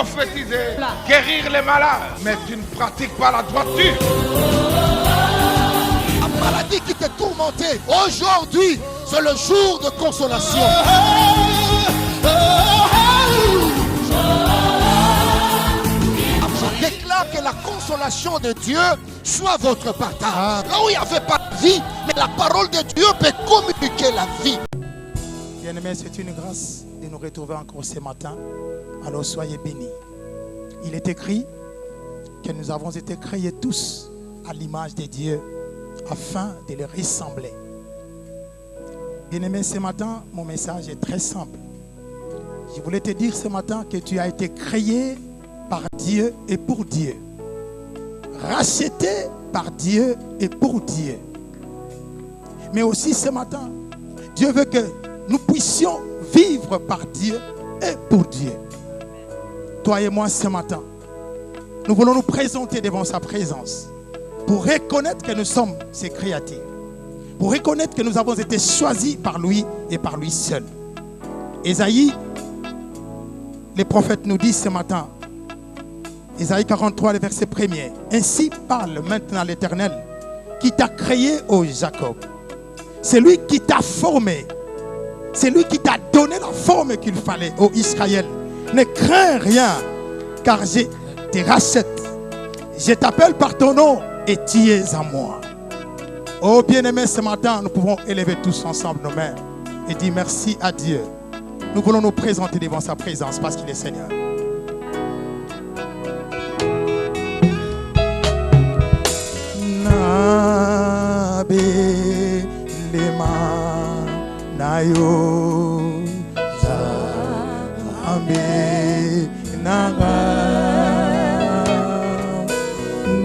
prophétiser, guérir les malades, mais tu ne pratiques pas la droiture. La maladie qui te tourmentait, aujourd'hui, c'est le jour de consolation. Je déclare que la consolation de Dieu soit votre partage. Là où il n'y avait pas de vie, mais la parole de Dieu peut communiquer la vie. Bien-aimés, c'est une grâce de nous retrouver encore ce matin. Alors soyez bénis. Il est écrit que nous avons été créés tous à l'image de Dieu afin de le ressembler. Bien-aimés, ce matin, mon message est très simple. Je voulais te dire ce matin que tu as été créé par Dieu et pour Dieu. Racheté par Dieu et pour Dieu. Mais aussi ce matin, Dieu veut que nous puissions vivre par Dieu et pour Dieu. Toi et moi ce matin, nous voulons nous présenter devant sa présence pour reconnaître que nous sommes ses créatures. Pour reconnaître que nous avons été choisis par lui et par lui seul. Ésaïe, les prophètes nous disent ce matin, Ésaïe 43, le verset 1er. Ainsi parle maintenant l'Éternel qui t'a créé, ô Jacob. C'est lui qui t'a formé. C'est lui qui t'a donné la forme qu'il fallait, ô Israël. Ne crains rien, car je te rachète. Je t'appelle par ton nom et tu es à moi. Oh bien-aimés, ce matin, nous pouvons élever tous ensemble nos mains et dire merci à Dieu. Nous voulons nous présenter devant sa présence parce qu'il est Seigneur. Nabe lema nayo zambe naga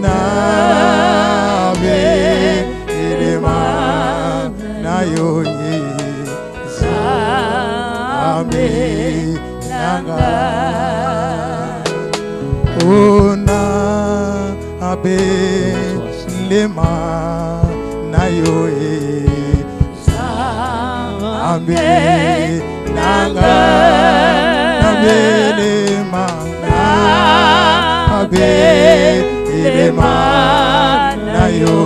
nabe lema nayo zambe naga ona abe lema nayo zambe naga nabe lema nabe lema nayo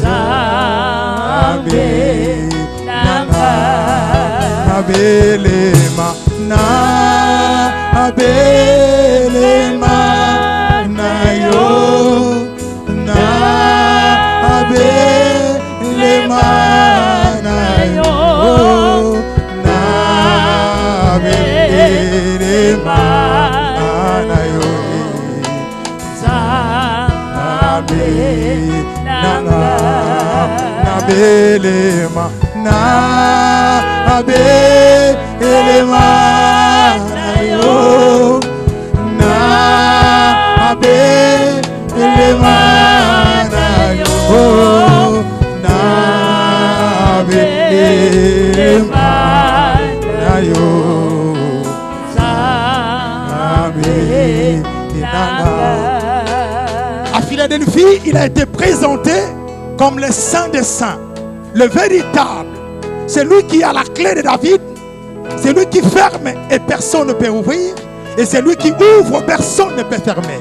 zambe naga nabe lema nabe lema nayo Belema na belema na yo na belema na yo na belema na yo à Philadelphie, il a été présenté comme le Saint des Saints, le véritable. C'est lui qui a la clé de David. C'est lui qui ferme et personne ne peut ouvrir. Et c'est lui qui ouvre, personne ne peut fermer.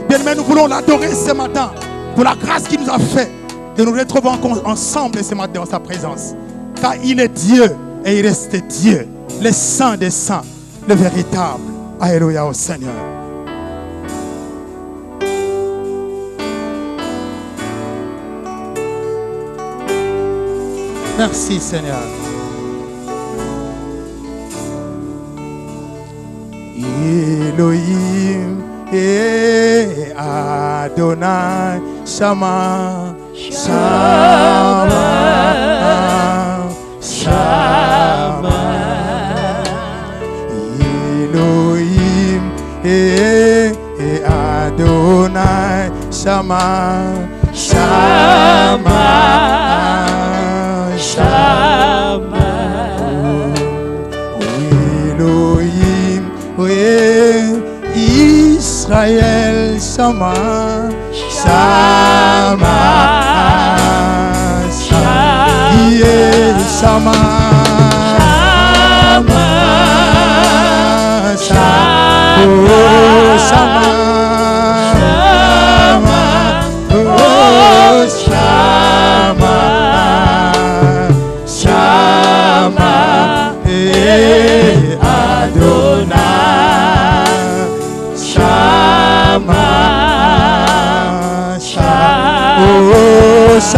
Bien aimé, nous voulons l'adorer ce matin pour la grâce qu'il nous a fait de nous retrouver ensemble ce matin dans sa présence. Car il est Dieu et il reste Dieu, le Saint des Saints, le véritable. Alléluia au Seigneur. Merci Seigneur. Elohim et Adonai Shama Shama Shama Elohim et Adonai Shama Shama Shama Elohim Israël Shama Shama Shama Shama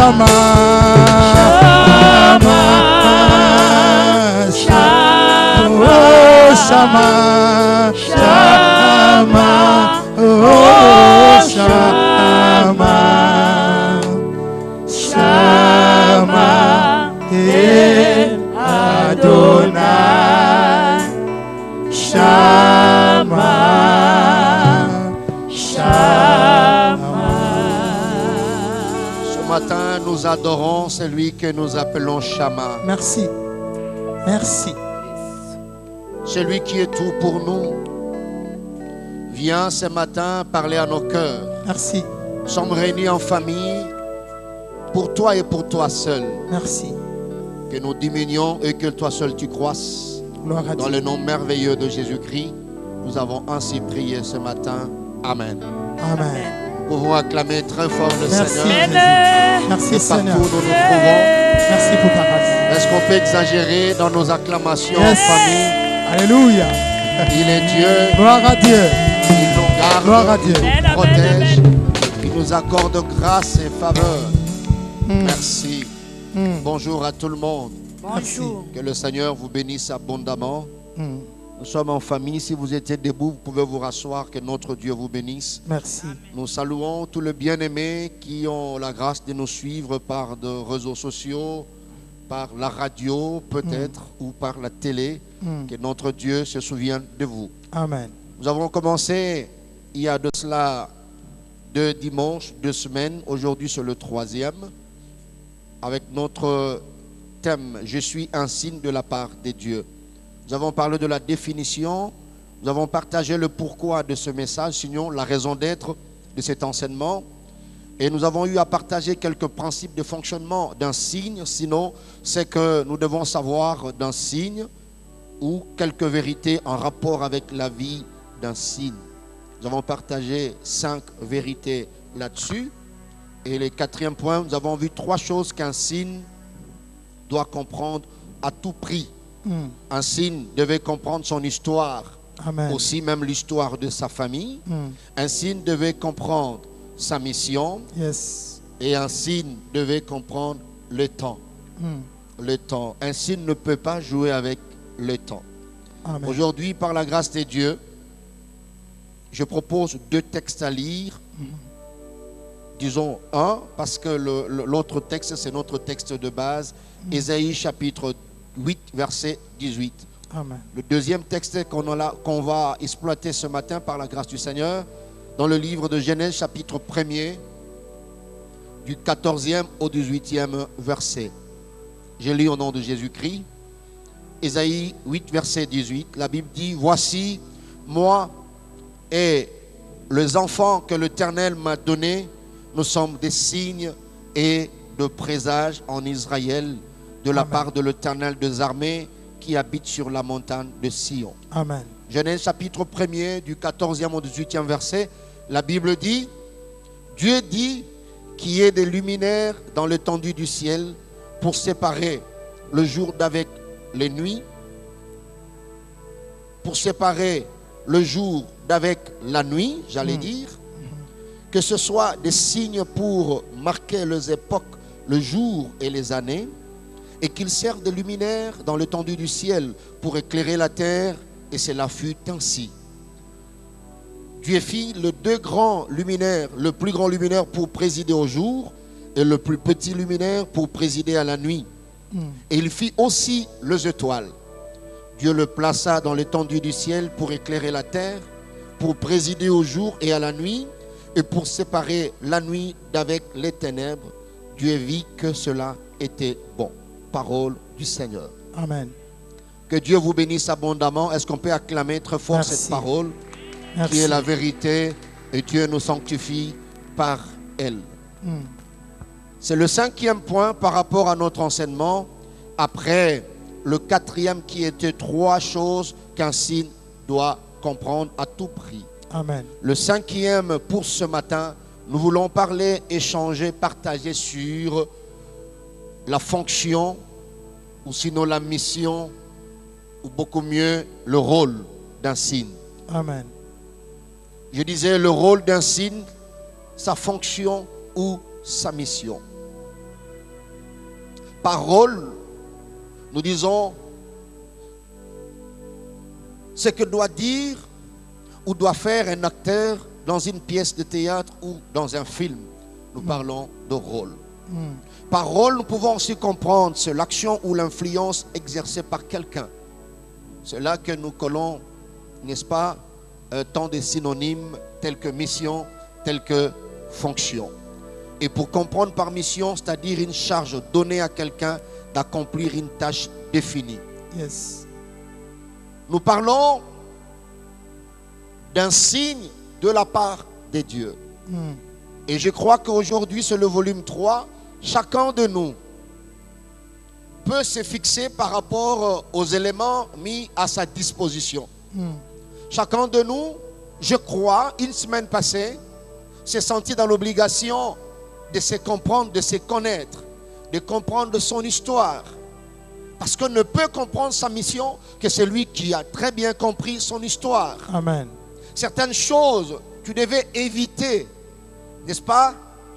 Shama, Shama, oh Shama, Shama, oh Shama, Shama, Adonai, Shama, Shama. Ce matin, nous adorons celui que nous appelons Shama. Merci. Merci. Celui qui est tout pour nous. Viens ce matin parler à nos cœurs. Merci. Nous sommes réunis en famille pour toi et pour toi seul. Merci. Que nous diminuions et que toi seul tu croisses. Gloire à Dans Dieu. le nom merveilleux de Jésus-Christ, nous avons ainsi prié ce matin. Amen. Amen. Nous pouvons acclamer très fort le Merci. Seigneur. Jésus. Merci Et Seigneur. partout où nous nous trouvons, Merci pour ta grâce. est-ce qu'on peut exagérer dans nos acclamations Yes. en famille? Alléluia. Il est Dieu, Gloire à Dieu. il nous garde, Gloire à Dieu. il nous protège, il nous accorde grâce et faveur. Merci. Bonjour à tout le monde. Bonjour. Que le Seigneur vous bénisse abondamment. Mm. Nous sommes en famille. Si vous étiez debout, vous pouvez vous rasseoir. Que notre Dieu vous bénisse. Merci. Nous saluons tous les bien-aimés qui ont la grâce de nous suivre par des réseaux sociaux, par la radio peut-être, ou par la télé. Que notre Dieu se souvienne de vous. Amen. Nous avons commencé il y a de cela 2 dimanches, 2 semaines. Aujourd'hui, c'est le 3e. Avec notre thème, je suis un signe de la part de Dieu. Nous avons parlé de la définition. Nous avons partagé le pourquoi de ce message, sinon la raison d'être de cet enseignement. Et nous avons eu à partager quelques principes de fonctionnement d'un signe. Sinon, c'est que nous devons savoir d'un signe ou quelques vérités en rapport avec la vie d'un signe. Nous avons partagé 5 vérités là-dessus. Et le 4e point, nous avons vu 3 choses qu'un signe doit comprendre à tout prix. Un signe devait comprendre son histoire, Amen. aussi même l'histoire de sa famille. Un signe devait comprendre sa mission. Yes. Et un signe devait comprendre le temps. Le temps. Un signe ne peut pas jouer avec le temps. Amen. Aujourd'hui, par la grâce de Dieu, je propose 2 textes à lire. Disons un, parce que l'autre texte, c'est notre texte de base. Ésaïe chapitre 8, verset 18. Amen. Le deuxième texte qu'on va exploiter ce matin par la grâce du Seigneur, dans le livre de Genèse chapitre 1er, du 14e au 18e verset. Je lis au nom de Jésus-Christ. Ésaïe 8, verset 18. La Bible dit, voici, moi et les enfants que l'Éternel m'a donnés, nous sommes des signes et de présages en Israël de la part de l'Éternel des armées qui habite sur la montagne de Sion. Amen. Genèse chapitre 1er du 14e au 18e verset, la Bible dit, Dieu dit qu'il y ait des luminaires dans l'étendue du ciel pour séparer le jour d'avec les nuits, pour séparer le jour d'avec la nuit, j'allais dire, que ce soit des signes pour marquer les époques, le jour et les années, et qu'ils servent de luminaires dans l'étendue du ciel pour éclairer la terre, et cela fut ainsi. Dieu fit les 2 grands luminaires, le plus grand luminaire pour présider au jour, et le plus petit luminaire pour présider à la nuit. Et il fit aussi les étoiles. Dieu le plaça dans l'étendue du ciel pour éclairer la terre, pour présider au jour et à la nuit, et pour séparer la nuit d'avec les ténèbres. Dieu vit que cela était bon. Parole du Seigneur. Amen. Que Dieu vous bénisse abondamment. Est-ce qu'on peut acclamer très fort Merci. cette parole Merci. qui est la vérité, et Dieu nous sanctifie par elle. C'est le 5e point par rapport à notre enseignement, après le 4e qui était 3 choses qu'un signe doit comprendre à tout prix. Amen. Le 5e pour ce matin, nous voulons parler, échanger, partager sur la fonction, ou sinon la mission, ou beaucoup mieux le rôle d'un signe. Amen. Je disais le rôle d'un signe, sa fonction ou sa mission. parole, nous disons ce que doit dire ou doit faire un acteur dans une pièce de théâtre ou dans un film. Nous parlons de rôle. Par rôle, nous pouvons aussi comprendre c'est l'action ou l'influence exercée par quelqu'un. C'est là que nous collons, n'est-ce pas, tant de synonymes tels que mission, tels que fonction. Et pour comprendre par mission, c'est-à-dire une charge donnée à quelqu'un d'accomplir une tâche définie. Yes. Nous parlons d'un signe de la part de Dieu. Et je crois qu'aujourd'hui, c'est le volume 3. Chacun de nous peut se fixer par rapport aux éléments mis à sa disposition. Chacun de nous, je crois, une semaine passée, s'est senti dans l'obligation de se comprendre, de se connaître, de comprendre son histoire. Parce qu'on ne peut comprendre sa mission que celui qui a très bien compris son histoire. Amen. Certaines choses, tu devais éviter, n'est-ce pas,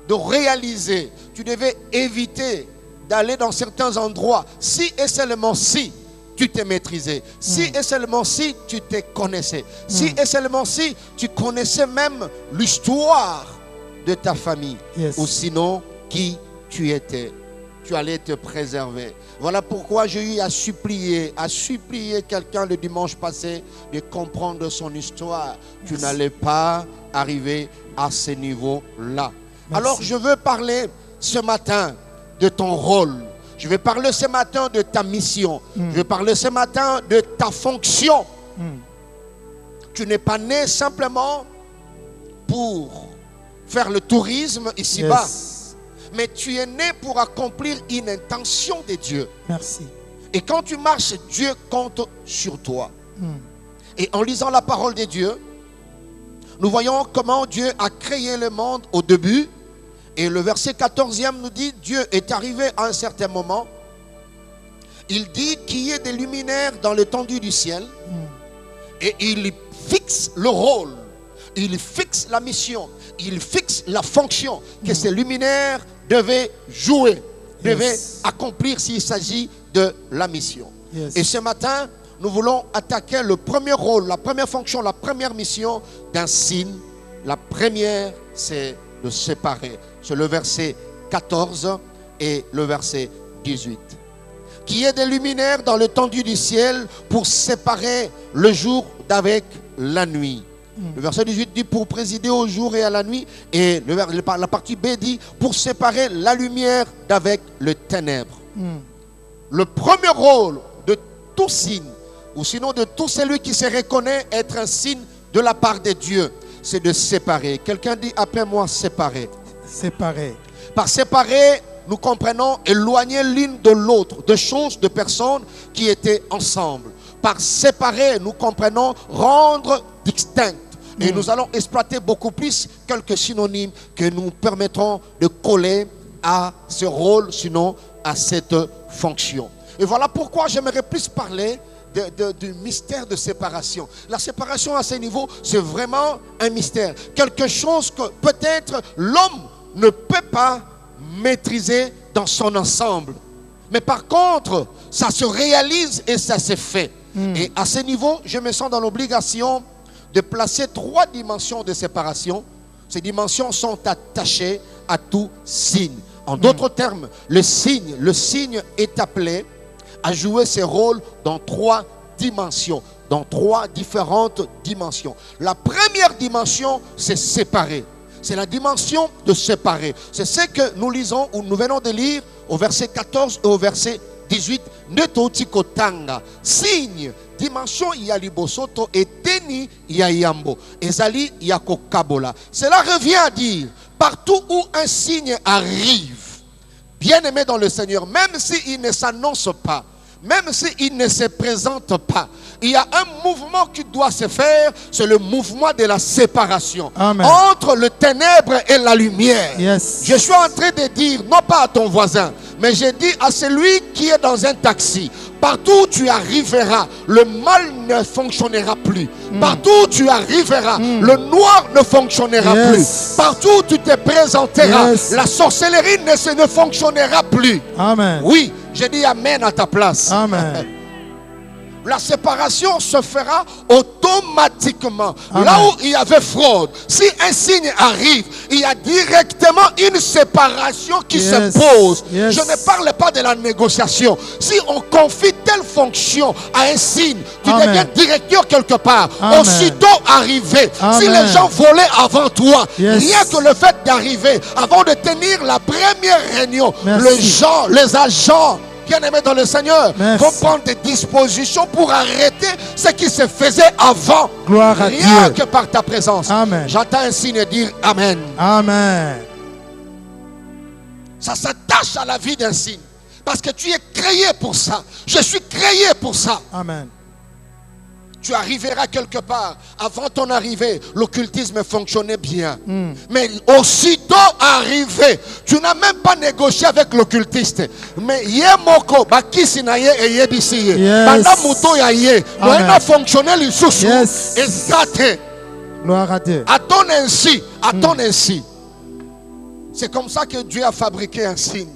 de réaliser. Tu devais éviter d'aller dans certains endroits. Si et seulement si tu t'es maîtrisé. Si et seulement si tu te connaissais. Si et seulement si tu connaissais même l'histoire de ta famille. Yes. Ou sinon, qui tu étais. Tu allais te préserver. Voilà pourquoi j'ai eu à supplier quelqu'un le dimanche passé de comprendre son histoire. Tu n'allais pas arriver à ce niveau-là. Alors je veux parler ce matin de ton rôle. Je vais parler ce matin de ta mission. Je vais parler ce matin de ta fonction. Tu n'es pas né simplement pour faire le tourisme ici-bas. Yes. Mais tu es né pour accomplir une intention de Dieu. Merci. Et quand tu marches, Dieu compte sur toi. Et en lisant la parole de Dieu, nous voyons comment Dieu a créé le monde au début. Et le verset 14e nous dit, Dieu est arrivé à un certain moment. Il dit qu'il y ait des luminaires dans l'étendue du ciel. Et il fixe le rôle. Il fixe la mission. Il fixe la fonction que ces luminaires devaient jouer, devaient accomplir s'il s'agit de la mission. Yes. Et ce matin, nous voulons attaquer le premier rôle, la première fonction, la première mission d'un signe. La première, c'est de séparer. C'est le verset 14 et le verset 18. Qu'il y ait des luminaires dans l'étendue du ciel pour séparer le jour d'avec la nuit. Le verset 18 dit pour présider au jour et à la nuit. Et la partie B dit pour séparer la lumière d'avec le ténèbre. Le premier rôle de tout signe, ou sinon de tout celui qui se reconnaît être un signe de la part de Dieu, c'est de séparer. Quelqu'un dit après moi séparer. Séparer. Par séparer, nous comprenons éloigner l'une de l'autre, de choses, de personnes qui étaient ensemble. Par séparer, nous comprenons rendre distinct. Et nous allons exploiter beaucoup plus quelques synonymes que nous permettront de coller à ce rôle, sinon à cette fonction. Et voilà pourquoi j'aimerais plus parler du mystère de séparation. La séparation à ce niveau, c'est vraiment un mystère. Quelque chose que peut-être l'homme ne peut pas maîtriser dans son ensemble. Mais par contre, ça se réalise et ça se fait. Et à ce niveau, je me sens dans l'obligation de placer 3 dimensions de séparation. Ces dimensions sont attachées à tout signe. En d'autres termes, le signe est appelé à jouer ses rôles dans 3 dimensions, dans 3 différentes dimensions. La première dimension, c'est séparer. C'est la dimension de séparer. C'est ce que nous lisons ou nous venons de lire au verset 14 et au verset 18. Netoutikotanga. Signe. Dimension yalibosoto et teni yayambo. Ezali yakokabola. Cela revient à dire, partout où un signe arrive, bien-aimé dans le Seigneur, même s'il ne s'annonce pas, même s'il ne se présente pas, il y a un mouvement qui doit se faire, c'est le mouvement de la séparation. Amen. Entre le ténèbre et la lumière. Yes. Je suis en train de dire, non pas à ton voisin, Mais j'ai dit à celui qui est dans un taxi, partout où tu arriveras, le mal ne fonctionnera plus. Partout où tu arriveras, le noir ne fonctionnera plus. Partout où tu te présenteras, la sorcellerie ne fonctionnera plus. Amen. Oui, j'ai dit amen à ta place. Amen. La séparation se fera automatiquement. Amen. Là où il y avait fraude, si un signe arrive, il y a directement une séparation qui se pose. Je ne parle pas de la négociation. Si on confie telle fonction à un signe, tu deviens directeur quelque part. Amen. Aussitôt arrivé, si Amen. les gens volaient avant toi, rien que le fait d'arriver, avant de tenir la première réunion, les agents bien-aimés dans le Seigneur vont prendre des dispositions pour arrêter ce qui se faisait avant. Gloire à rien Dieu. que par ta présence. Amen. J'entends un signe dire Amen. Amen. Ça s'attache à la vie d'un signe. Parce que tu es créé pour ça. Je suis créé pour ça. Amen. Tu arriveras quelque part. Avant ton arrivée, l'occultisme fonctionnait bien. Mais aussitôt arrivé, tu n'as même pas négocié avec l'occultiste. Mais yemoko bakisi na ye e yebisi ye. Banda muto ya ye. Noena fonctionner le sous. Exact. Gloire à Dieu. Attends ainsi. Attends ainsi. C'est comme ça que Dieu a fabriqué un signe.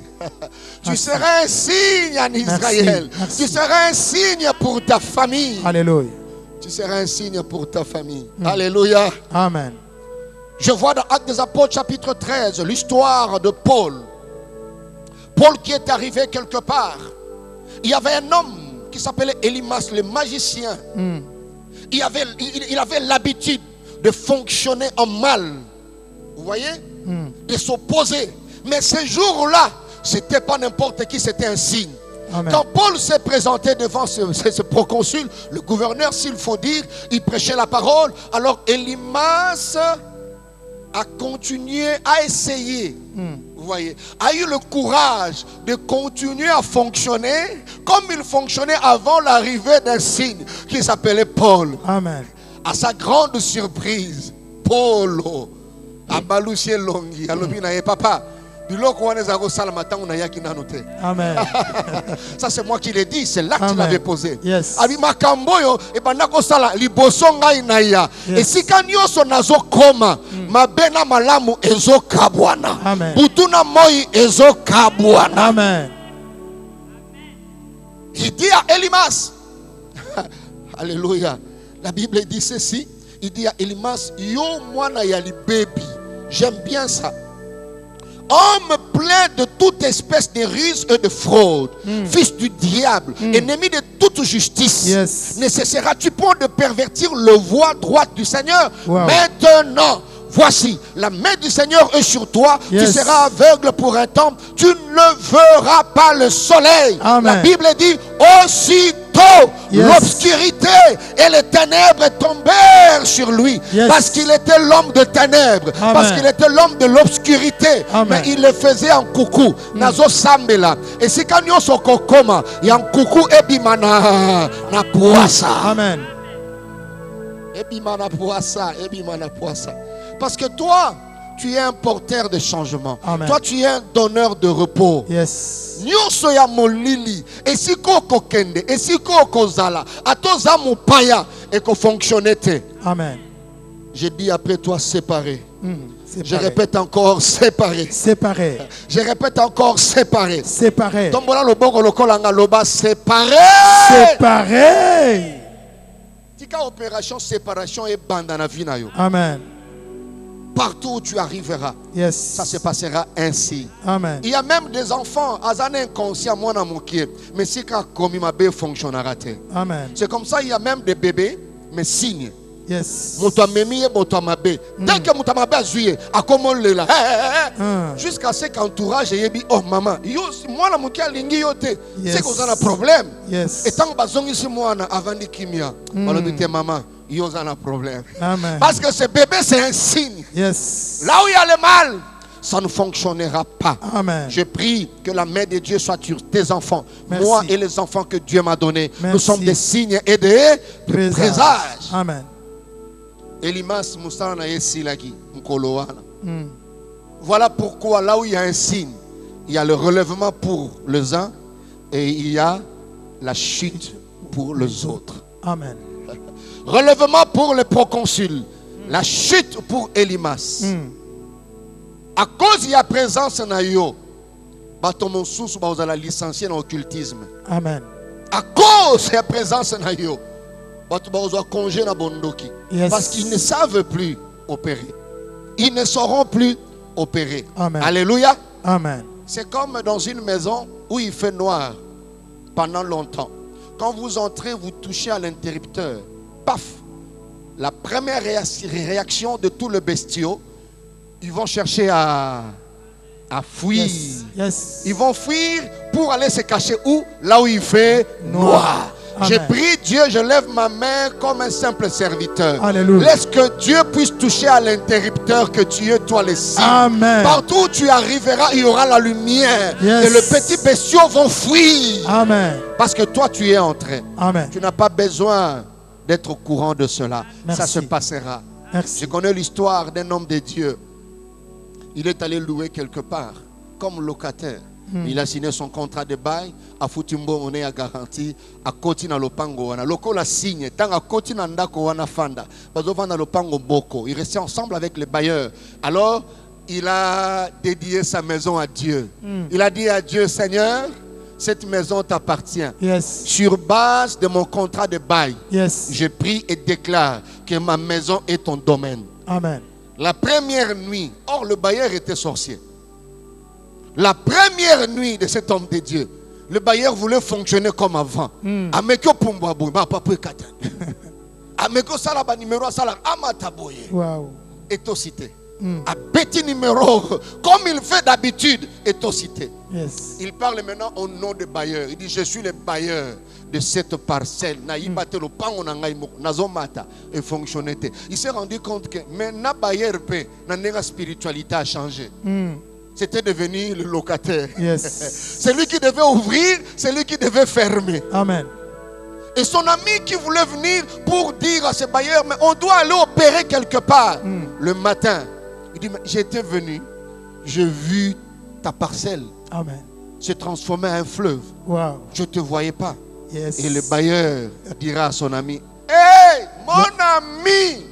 Tu seras un signe en Israël. Tu seras un signe pour ta famille. Alléluia. Tu seras un signe pour ta famille. Alléluia. Amen. Je vois dans Actes des Apôtres chapitre 13 l'histoire de Paul. Paul qui est arrivé quelque part. Il y avait un homme qui s'appelait Élimas, le magicien. Il avait l'habitude de fonctionner en mal. Vous voyez? De s'opposer. Mais ce jour-là, c'était pas n'importe qui, c'était un signe. Amen. Quand Paul s'est présenté devant ce proconsul, le gouverneur, s'il faut dire, il prêchait la parole. Alors Élimas a continué à essayer, vous voyez, a eu le courage de continuer à fonctionner comme il fonctionnait avant l'arrivée d'un signe qui s'appelait Paul. Amen. À sa grande surprise, Paul a balouché longi, a papa. Amen. Ça c'est moi qui l'ai dit, c'est là que tu l'avais posé. Yes. Et si kanyoso nazo koma, mabena malamu ezo kabwana. Butuna moi ezo kabwana. Amen. Il dit à Élimas, alléluia. La Bible dit ceci, il dit à Élimas, yo mwana yali baby. J'aime bien ça. Homme plein de toute espèce de ruse et de fraude, fils du diable, ennemi de toute justice, ne cesseras-tu point de pervertir le voie droite du Seigneur? Maintenant, voici, la main du Seigneur est sur toi, tu seras aveugle pour un temps, tu ne verras pas le soleil. Amen. La Bible dit, aussitôt l'obscurité et les ténèbres tombèrent sur lui, parce qu'il était l'homme de ténèbres. Amen. Parce qu'il était l'homme de l'obscurité. Mais il le faisait en coucou. Nazo sambela. Et si kanyo sokokoma, y en coucou ebimana na poasa. Amen. Ebimana poasa, ebimana poasa. Parce que toi, tu es un porteur de changement. Amen. Toi, tu es un donneur de repos. Yes. Nyoso ya molili, esiko kokende, esiko kozala, atoza mupaya et ko fonctionnete. Amen. Je dis après toi séparé. Je répète encore séparé. Séparé. Je répète encore séparé. Séparé. Tombola loboko lokolanga loba séparé. Séparé. Tika opération séparation et bandana vinayo. Amen. Partout où tu arriveras, ça se passera ainsi. Amen. Il y a même des enfants, azan inconscient, moi dans mon pied, mais si quand comme ma bébé fonctionnera. Amen. C'est comme ça, il y a même des bébés, mais signes. Yes. Dès que Moutamabe a joué, à comment le là, jusqu'à ce qu'entourage ait dit, oh maman, moi la moukia lingi yote, c'est qu'on a un problème. Et tant que bazong ici moi avant de kimia, on dit maman. Il y a un problème. Amen. Parce que ce bébé, c'est un signe. Yes. Là où il y a le mal, ça ne fonctionnera pas. Amen. Je prie que la main de Dieu soit sur tes enfants. Merci. Moi et les enfants que Dieu m'a donnés. Merci. Nous sommes des signes et des présages. Amen. Elimas Moussa na yesilaki mkolowana. Voilà pourquoi là où il y a un signe, Il y a le relèvement pour les uns et il y a la chute pour les autres. Amen. Relèvement pour le proconsul, la chute pour Elimas. À cause de la présence de yo, batomon sous ba la licencier dans l'occultisme. Amen. À cause de la présence de yo, batomon congé na bondoki. Yes. Parce qu'ils ne savent plus opérer. Ils ne sauront plus opérer. Amen. Alléluia. Amen. C'est comme dans une maison où il fait noir pendant longtemps. Quand vous entrez, vous touchez à l'interrupteur. Paf! La première réaction de tout le bestiau, ils vont chercher à fuir. Yes. Yes. Ils vont fuir pour aller se cacher où? Là où il fait noir. J'ai pris Dieu, je lève ma main comme un simple serviteur. Alléluia. Laisse que Dieu puisse toucher à l'interrupteur que tu es, toi, les signes. Amen. Partout où tu arriveras, il y aura la lumière. Yes. Et les petits bestiaux vont fuir. Amen. Parce que toi, tu es entré. Amen. Tu n'as pas besoin d'être au courant de cela. Merci. Ça se passera. Merci. Je connais l'histoire d'un homme de Dieu. Il est allé louer quelque part comme locataire. Il a signé son contrat de bail. A Futimbo, on est à garantie. A Koti na lopango wana. Loko la signe. Tant a Koti na ndako wana fanda. Bazo vanda lopango boko. Il restait ensemble avec les bailleurs. Alors, il a dédié sa maison à Dieu. Il a dit à Dieu, Seigneur, cette maison t'appartient. Yes. Sur base de mon contrat de bail, Yes. je prie et déclare que ma maison est ton domaine. Amen. La première nuit, or le bailleur était sorcier. La première nuit de cet homme de Dieu, le bailleur voulait fonctionner comme avant. Ameko pumbwabu, ba papa kata. Ameko salaba numéro sala amataboye. Wow. Est cité. A petit numéro, comme il fait d'habitude, est cité. Yes. Il parle maintenant au nom de bailleur. Il dit, je suis le bailleur de cette parcelle. Il s'est rendu compte que maintenant, bailleur, la spiritualité a changé. C'était devenu le locataire. Yes. C'est lui qui devait ouvrir, c'est lui qui devait fermer. Amen. Et son ami qui voulait venir pour dire à ce bailleur, mais on doit aller opérer quelque part. Le matin, il dit, j'étais venu, j'ai vu ta parcelle Amen. se transformer en un fleuve. Wow. Je ne te voyais pas. Yes. Et le bailleur dira à son ami, hey, mon ami,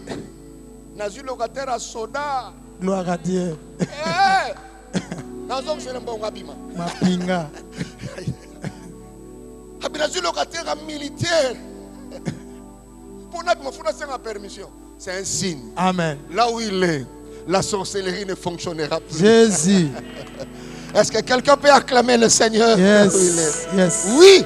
Nazu locataire à soda. Gloire à Dieu. Hey, Nazu c'est un bon rabima. Ma pinga. Nazu locataire à militaire. Pour notre me permission. C'est un signe. Amen. Là où il est, la sorcellerie ne fonctionnera plus. Jésus. Est-ce que quelqu'un peut acclamer le Seigneur? Yes. Là où il est? Yes. Oui.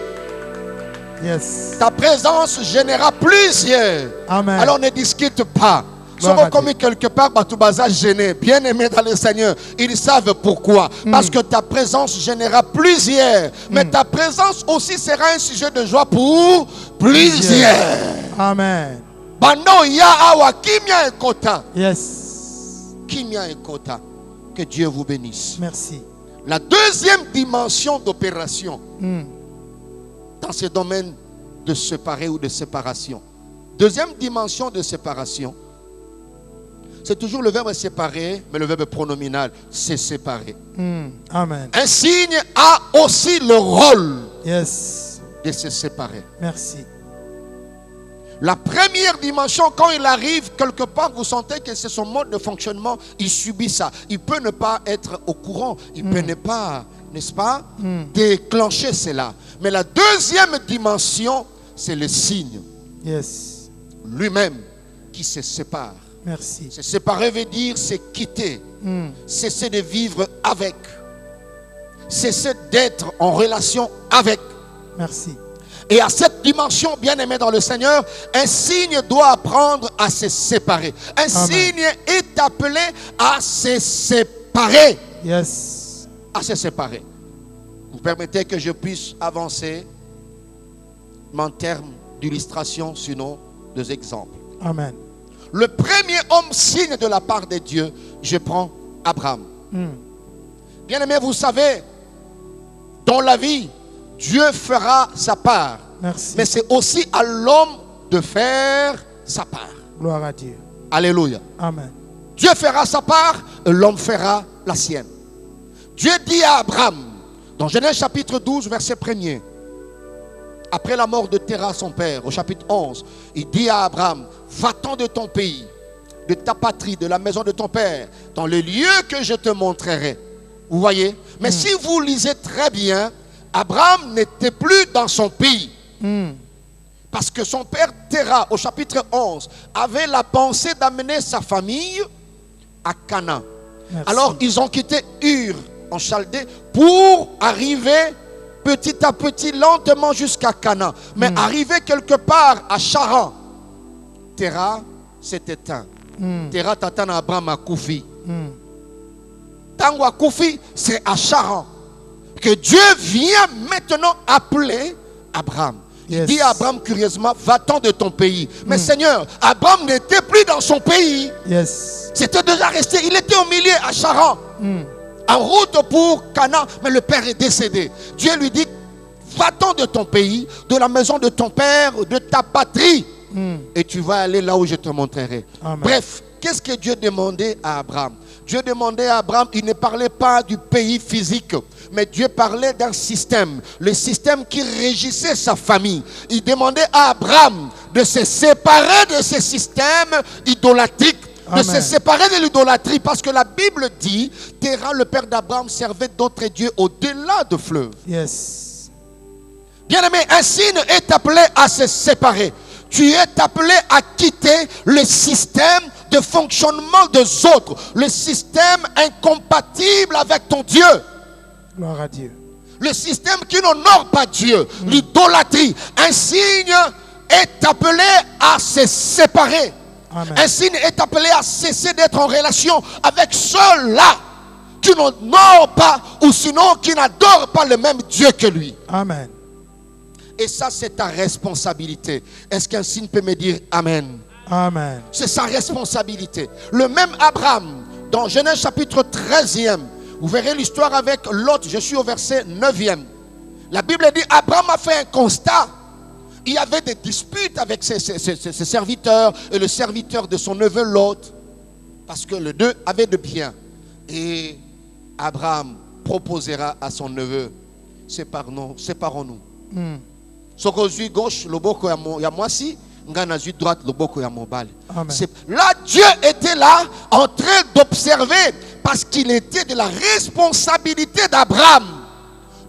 Yes. Ta présence générera plusieurs. Amen. Alors ne discute pas. Gloire Souvent à comme Dieu. quelque part, Batoubaza gêné, bien aimé dans le Seigneur, ils savent pourquoi. Parce que ta présence générera plusieurs. Mais ta présence aussi sera un sujet de joie pour plusieurs. Amen. Bando ya awa kimia ekota. Yes. Kimia ekota. Que Dieu vous bénisse. Merci. La deuxième dimension d'opération dans ce domaine de séparer ou de séparation. Deuxième dimension de séparation, c'est toujours le verbe séparer, mais le verbe pronominal, c'est séparer. Amen. Un signe a aussi le rôle Yes. de se séparer. Merci. La première dimension, quand il arrive quelque part, vous sentez que c'est son mode de fonctionnement, il subit ça. Il peut ne pas être au courant, il peut ne pas, n'est-ce pas, déclencher cela. Mais la deuxième dimension, c'est le signe. Yes. Lui-même qui se sépare. Merci. Se séparer veut dire se quitter, cesser de vivre avec, cesser d'être en relation avec. Merci. Et à cette dimension, bien aimé dans le Seigneur, un signe doit apprendre à se séparer. Un signe est appelé à se séparer. Yes. À se séparer. Vous permettez que je puisse avancer en termes d'illustration, sinon deux exemples. Amen. Le premier homme signe de la part de Dieu, je prends Abraham. Bien aimé, vous savez, dans la vie, Dieu fera sa part. Merci. Mais c'est aussi à l'homme de faire sa part. Gloire à Dieu. Alléluia. Amen. Dieu fera sa part et l'homme fera la sienne. Dieu dit à Abraham, dans Genèse chapitre 12, verset 1er, après la mort de Terah, son père, au chapitre 11, il dit à Abraham, va-t'en de ton pays, de ta patrie, de la maison de ton père, dans le lieu que je te montrerai. Vous voyez? Mais si vous lisez très bien, Abraham n'était plus dans son pays. Parce que son père Terah, au chapitre 11, avait la pensée d'amener sa famille à Canaan. Merci. Alors ils ont quitté Ur en Chaldée pour arriver petit à petit, lentement jusqu'à Canaan. Mais arrivé quelque part à Charan, Terah s'est éteint. Terah t'attend à Abraham à Koufi. Tango à Koufi, c'est à Charan que Dieu vient maintenant appeler Abraham. Il dit à Abraham curieusement, va-t'en de ton pays. Mais Seigneur, Abraham n'était plus dans son pays. C'était déjà resté, il était au milieu à Charan. En route pour Canaan, mais le père est décédé. Dieu lui dit, va-t'en de ton pays, de la maison de ton père, de ta patrie. Et tu vas aller là où je te montrerai. Amen. Bref, qu'est-ce que Dieu demandait à Abraham? Dieu demandait à Abraham, il ne parlait pas du pays physique, mais Dieu parlait d'un système, le système qui régissait sa famille. Il demandait à Abraham de se séparer de ce système idolâtrique, de se séparer de l'idolâtrie, parce que la Bible dit, Terah, le père d'Abraham, servait d'autres dieux au-delà de fleuve. Bien-aimé, un signe est appelé à se séparer. Tu es appelé à quitter le système de fonctionnement des autres, le système incompatible avec ton Dieu. Gloire à Dieu. Le système qui n'honore pas Dieu, l'idolâtrie. Un signe est appelé à se séparer. Amen. Un signe est appelé à cesser d'être en relation avec ceux-là qui n'honorent pas ou sinon qui n'adorent pas le même Dieu que lui. Amen. Et ça, c'est ta responsabilité. Est-ce qu'un signe peut me dire Amen? Amen. C'est sa responsabilité. Le même Abraham, dans Genèse chapitre 13e, vous verrez l'histoire avec Lot. Je suis au verset 9e. La Bible dit, Abraham a fait un constat. Il y avait des disputes avec ses serviteurs et le serviteur de son neveu Lot. Parce que les deux avaient de biens. Et Abraham proposera à son neveu, séparons-nous. Sokozui gauche, le boko ya moisi, ngana zui droite, le boko ya mobile. Là, Dieu était là en train d'observer, parce qu'il était de la responsabilité d'Abraham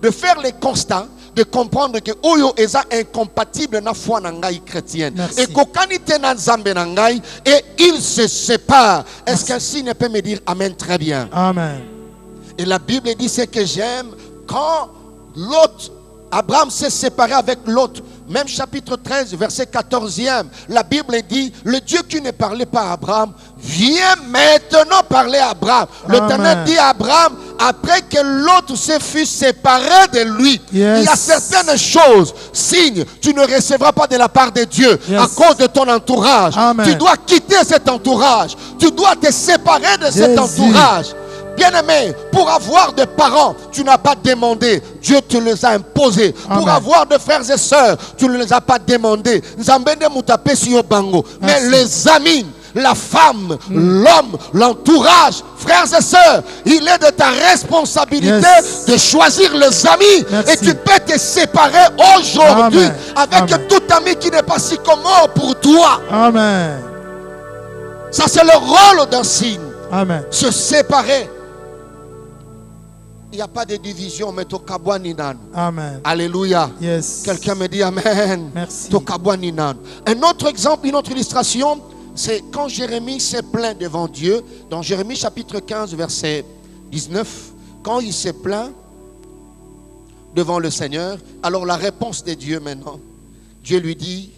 de faire les constats, de comprendre que Oyo est incompatible na foi nangai chrétienne. Et kokanite na nzambe nangai, et il se sépare. Est-ce qu'un signe peut me dire Amen? Très bien. Amen. Et la Bible dit ce que j'aime, quand Lot, Abraham s'est séparé avec Lot, même chapitre 13, verset 14e, la Bible dit, le Dieu qui ne parlait pas à Abraham, vient maintenant parler à Abraham. L'Éternel dit à Abraham, après que Lot se fut séparé de lui, il y a certaines choses, signes, tu ne recevras pas de la part de Dieu à cause de ton entourage. Tu dois quitter cet entourage, tu dois te séparer de cet entourage. Bien-aimé, pour avoir des parents, tu n'as pas demandé. Dieu te les a imposés. Pour avoir de frères et sœurs, tu ne les as pas demandé. Mais les amis, la femme, l'homme, l'entourage, frères et sœurs, il est de ta responsabilité de choisir les amis. Et tu peux te séparer aujourd'hui avec tout ami qui n'est pas si commode pour toi. Amen. Ça, c'est le rôle d'un signe. Amen. Se séparer. Il n'y a pas de division, mais Amen. Alléluia. Quelqu'un me dit Amen. Merci. Un autre exemple, une autre illustration, c'est quand Jérémie s'est plaint devant Dieu, dans Jérémie chapitre 15, verset 19, quand il s'est plaint devant le Seigneur, alors la réponse de Dieu maintenant, Dieu lui dit,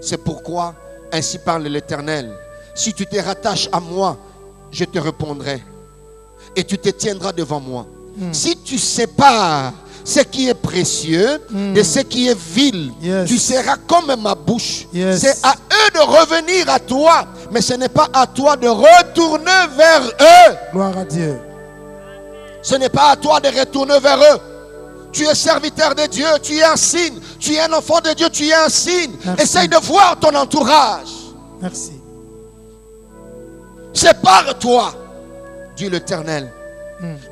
c'est pourquoi ainsi parle l'Éternel, si tu te rattaches à moi, je te répondrai et tu te tiendras devant moi. Si tu sépares ce qui est précieux de ce qui est vil, tu seras comme ma bouche. C'est à eux de revenir à toi, mais ce n'est pas à toi de retourner vers eux. Gloire à Dieu. Ce n'est pas à toi de retourner vers eux. Tu es serviteur de Dieu, tu es un signe. Tu es un enfant de Dieu, tu es un signe. Essaye de voir ton entourage. Merci. Sépare-toi, dit l'Éternel.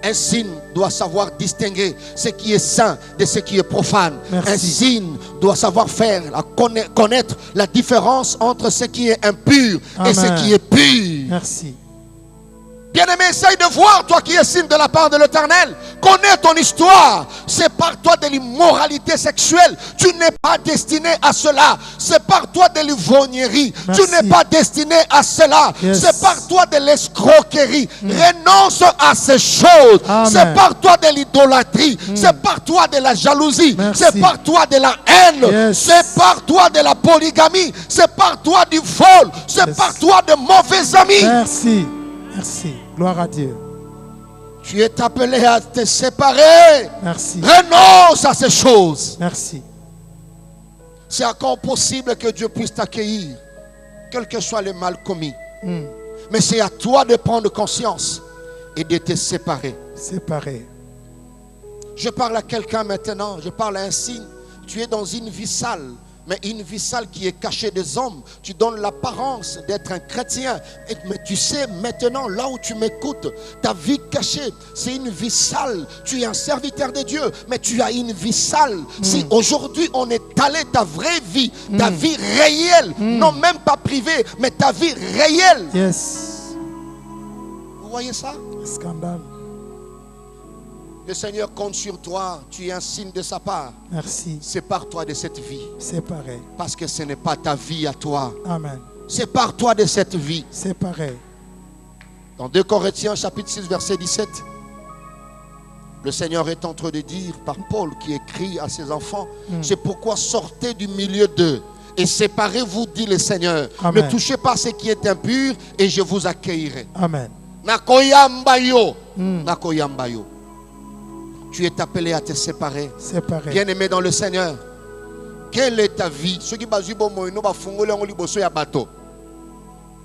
Un signe doit savoir distinguer ce qui est saint de ce qui est profane. Merci. Un signe doit savoir connaître la différence entre ce qui est impur et ce qui est pur. Merci. Bien-aimé, essaye de voir, toi qui es signe de la part de l'Éternel. Connais ton histoire. Sépare-toi de l'immoralité sexuelle. Tu n'es pas destiné à cela. Sépare-toi de l'ivrognerie. Tu n'es pas destiné à cela. Sépare-toi de l'escroquerie. Renonce à ces choses. Sépare-toi de l'idolâtrie. Sépare-toi de la jalousie. Sépare-toi de la haine. Sépare-toi de la polygamie. Sépare-toi du vol. Sépare-toi de mauvais amis. Merci. Merci. Gloire à Dieu. Tu es appelé à te séparer. Merci. Renonce à ces choses. Merci. C'est encore possible que Dieu puisse t'accueillir, quel que soit le mal commis. Mais c'est à toi de prendre conscience et de te séparer. Séparer. Je parle à quelqu'un maintenant, je parle à un signe. Tu es dans une vie sale, mais une vie sale qui est cachée des hommes. Tu donnes l'apparence d'être un chrétien. Mais tu sais maintenant, là où tu m'écoutes, ta vie cachée, c'est une vie sale. Tu es un serviteur de Dieu, mais tu as une vie sale. Si aujourd'hui on étalait ta vraie vie, ta vie réelle, non même pas privée, mais ta vie réelle. Yes. Vous voyez ça? Scandale. Le Seigneur compte sur toi. Tu es un signe de sa part. Merci. Sépare-toi de cette vie. Séparé. Parce que ce n'est pas ta vie à toi. Amen. Sépare-toi de cette vie. Séparé. Dans 2 Corinthiens chapitre 6 verset 17, le Seigneur est en train de dire par Paul qui écrit à ses enfants, c'est pourquoi sortez du milieu d'eux et séparez-vous, dit le Seigneur. Amen. Ne touchez pas ce qui est impur et je vous accueillerai. Amen. Nakoyambayo. Nakoyambayo. Tu es appelé à te séparer. Séparé. Bien-aimé dans le Seigneur, quelle est ta vie?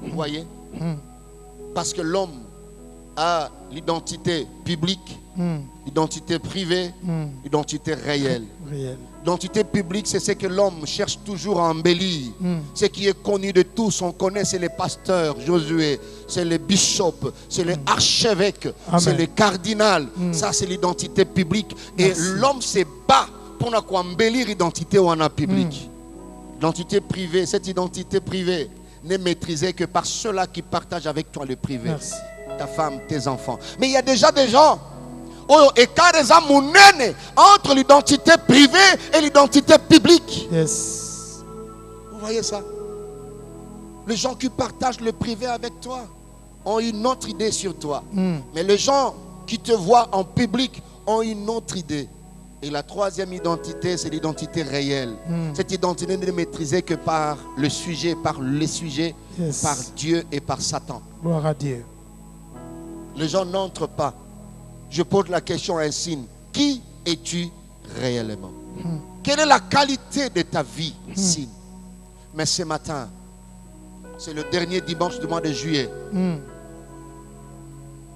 Vous voyez? Parce que l'homme a l'identité publique, l'identité privée, l'identité réelle. L'identité publique, c'est ce que l'homme cherche toujours à embellir. Ce qui est connu de tous, on connaît, c'est les pasteurs, Josué, c'est les bishops, c'est les archevêques, c'est les cardinals. Ça, c'est l'identité publique. Et l'homme se bat pour embellir l'identité ou en public. L'identité privée, cette identité privée n'est maîtrisée que par ceux-là qui partagent avec toi le privé. Merci. Ta femme, tes enfants. Mais il y a déjà des gens entre l'identité privée et l'identité publique. Yes. Vous voyez ça? Les gens qui partagent le privé avec toi ont une autre idée sur toi. Mais les gens qui te voient en public ont une autre idée. Et la troisième identité, c'est l'identité réelle. Cette identité n'est maîtrisée que par le sujet, par les sujets, par Dieu et par Satan. Gloire à Dieu. Les gens n'entrent pas. Je pose la question à un signe. Qui es-tu réellement? Quelle est la qualité de ta vie, signe? Mais ce matin, c'est le dernier dimanche du mois de juillet.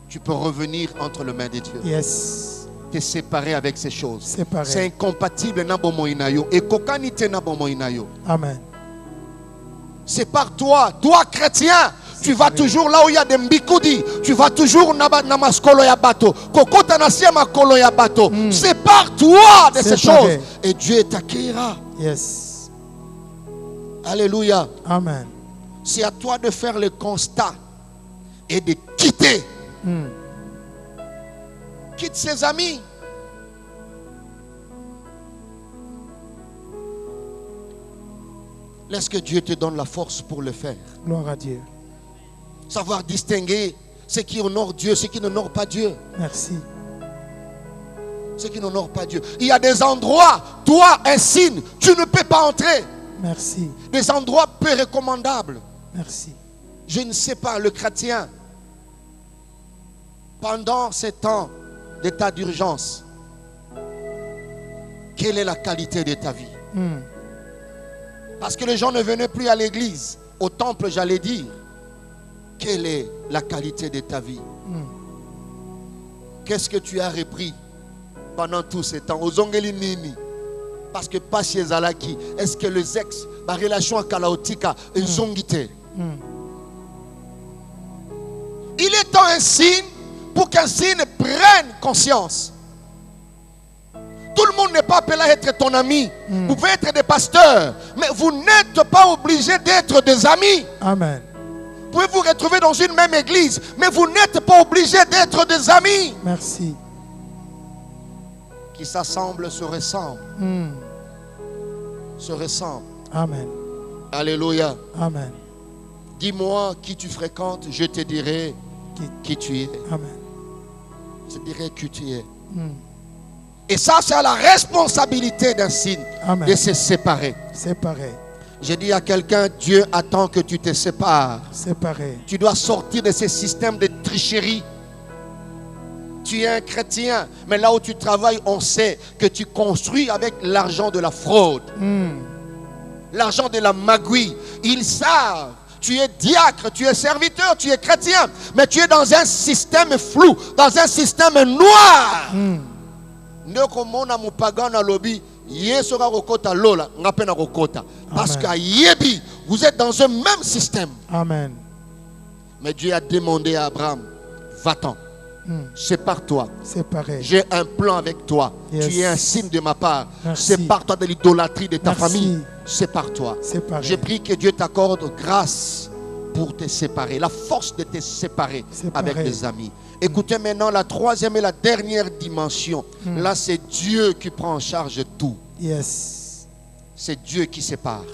Tu peux revenir entre les mains de Dieu. Yes. Te séparer avec ces choses. Séparé. C'est incompatible. Et kokanite na bomo inayo. Amen. Sépare-toi, toi chrétien. Tu vas toujours là où il y a des mbikoudi. Tu vas toujours na maskolo ya bato. Kokota na sia makolo ya bato. Sépare-toi de ces choses. Et Dieu t'accueillera. Yes. Alléluia. Amen. C'est à toi de faire le constat et de quitter. Quitte ses amis. Laisse que Dieu te donne la force pour le faire. Gloire à Dieu. Savoir distinguer ce qui honore Dieu, ce qui n'honore pas Dieu. Merci. Ce qui n'honore pas Dieu. Il y a des endroits, toi, un signe, tu ne peux pas entrer. Merci. Des endroits peu recommandables. Merci. Je ne sais pas, le chrétien, pendant ces temps d'état d'urgence, quelle est la qualité de ta vie? Parce que les gens ne venaient plus à l'église, au temple, j'allais dire. Quelle est la qualité de ta vie? Qu'est-ce que tu as repris pendant tous ces temps? Aux ongeli nini? Parce que pas chez Zalaki. Est-ce que les ex, la relation à Kalaotika, ils ont quitté? Il est temps un signe pour qu'un signe prenne conscience. Tout le monde n'est pas appelé à être ton ami. Vous pouvez être des pasteurs, mais vous n'êtes pas obligés d'être des amis. Amen. Vous pouvez vous retrouver dans une même église, mais vous n'êtes pas obligés d'être des amis. Merci. Qui s'assemblent se ressemblent. Se ressemblent. Amen. Alléluia. Amen. Dis-moi qui tu fréquentes, je te dirai qui tu es. Amen. Je te dirai qui tu es. Et ça, c'est la responsabilité d'un signe. Amen. De se séparer. Séparé. J'ai dit à quelqu'un, Dieu attend que tu te sépares. Séparé. Tu dois sortir de ces systèmes de tricherie. Tu es un chrétien, mais là où tu travailles, on sait que tu construis avec l'argent de la fraude. L'argent de la magouille. Ils savent. Tu es diacre, tu es serviteur, tu es chrétien, mais tu es dans un système flou, dans un système noir. Parce qu'à Yebi, vous êtes dans un même système. Amen. Mais Dieu a demandé à Abraham, va-t'en, sépare-toi. Séparé. J'ai un plan avec toi. Yes. Tu es un signe de ma part. Merci. Sépare-toi de l'idolâtrie de ta Merci. famille. Sépare-toi. Séparé. J'ai pris que Dieu t'accorde grâce pour te séparer, la force de te séparer Séparé. avec des amis. Écoutez maintenant la troisième et la dernière dimension. Là, c'est Dieu qui prend en charge tout. Yes. C'est Dieu qui sépare.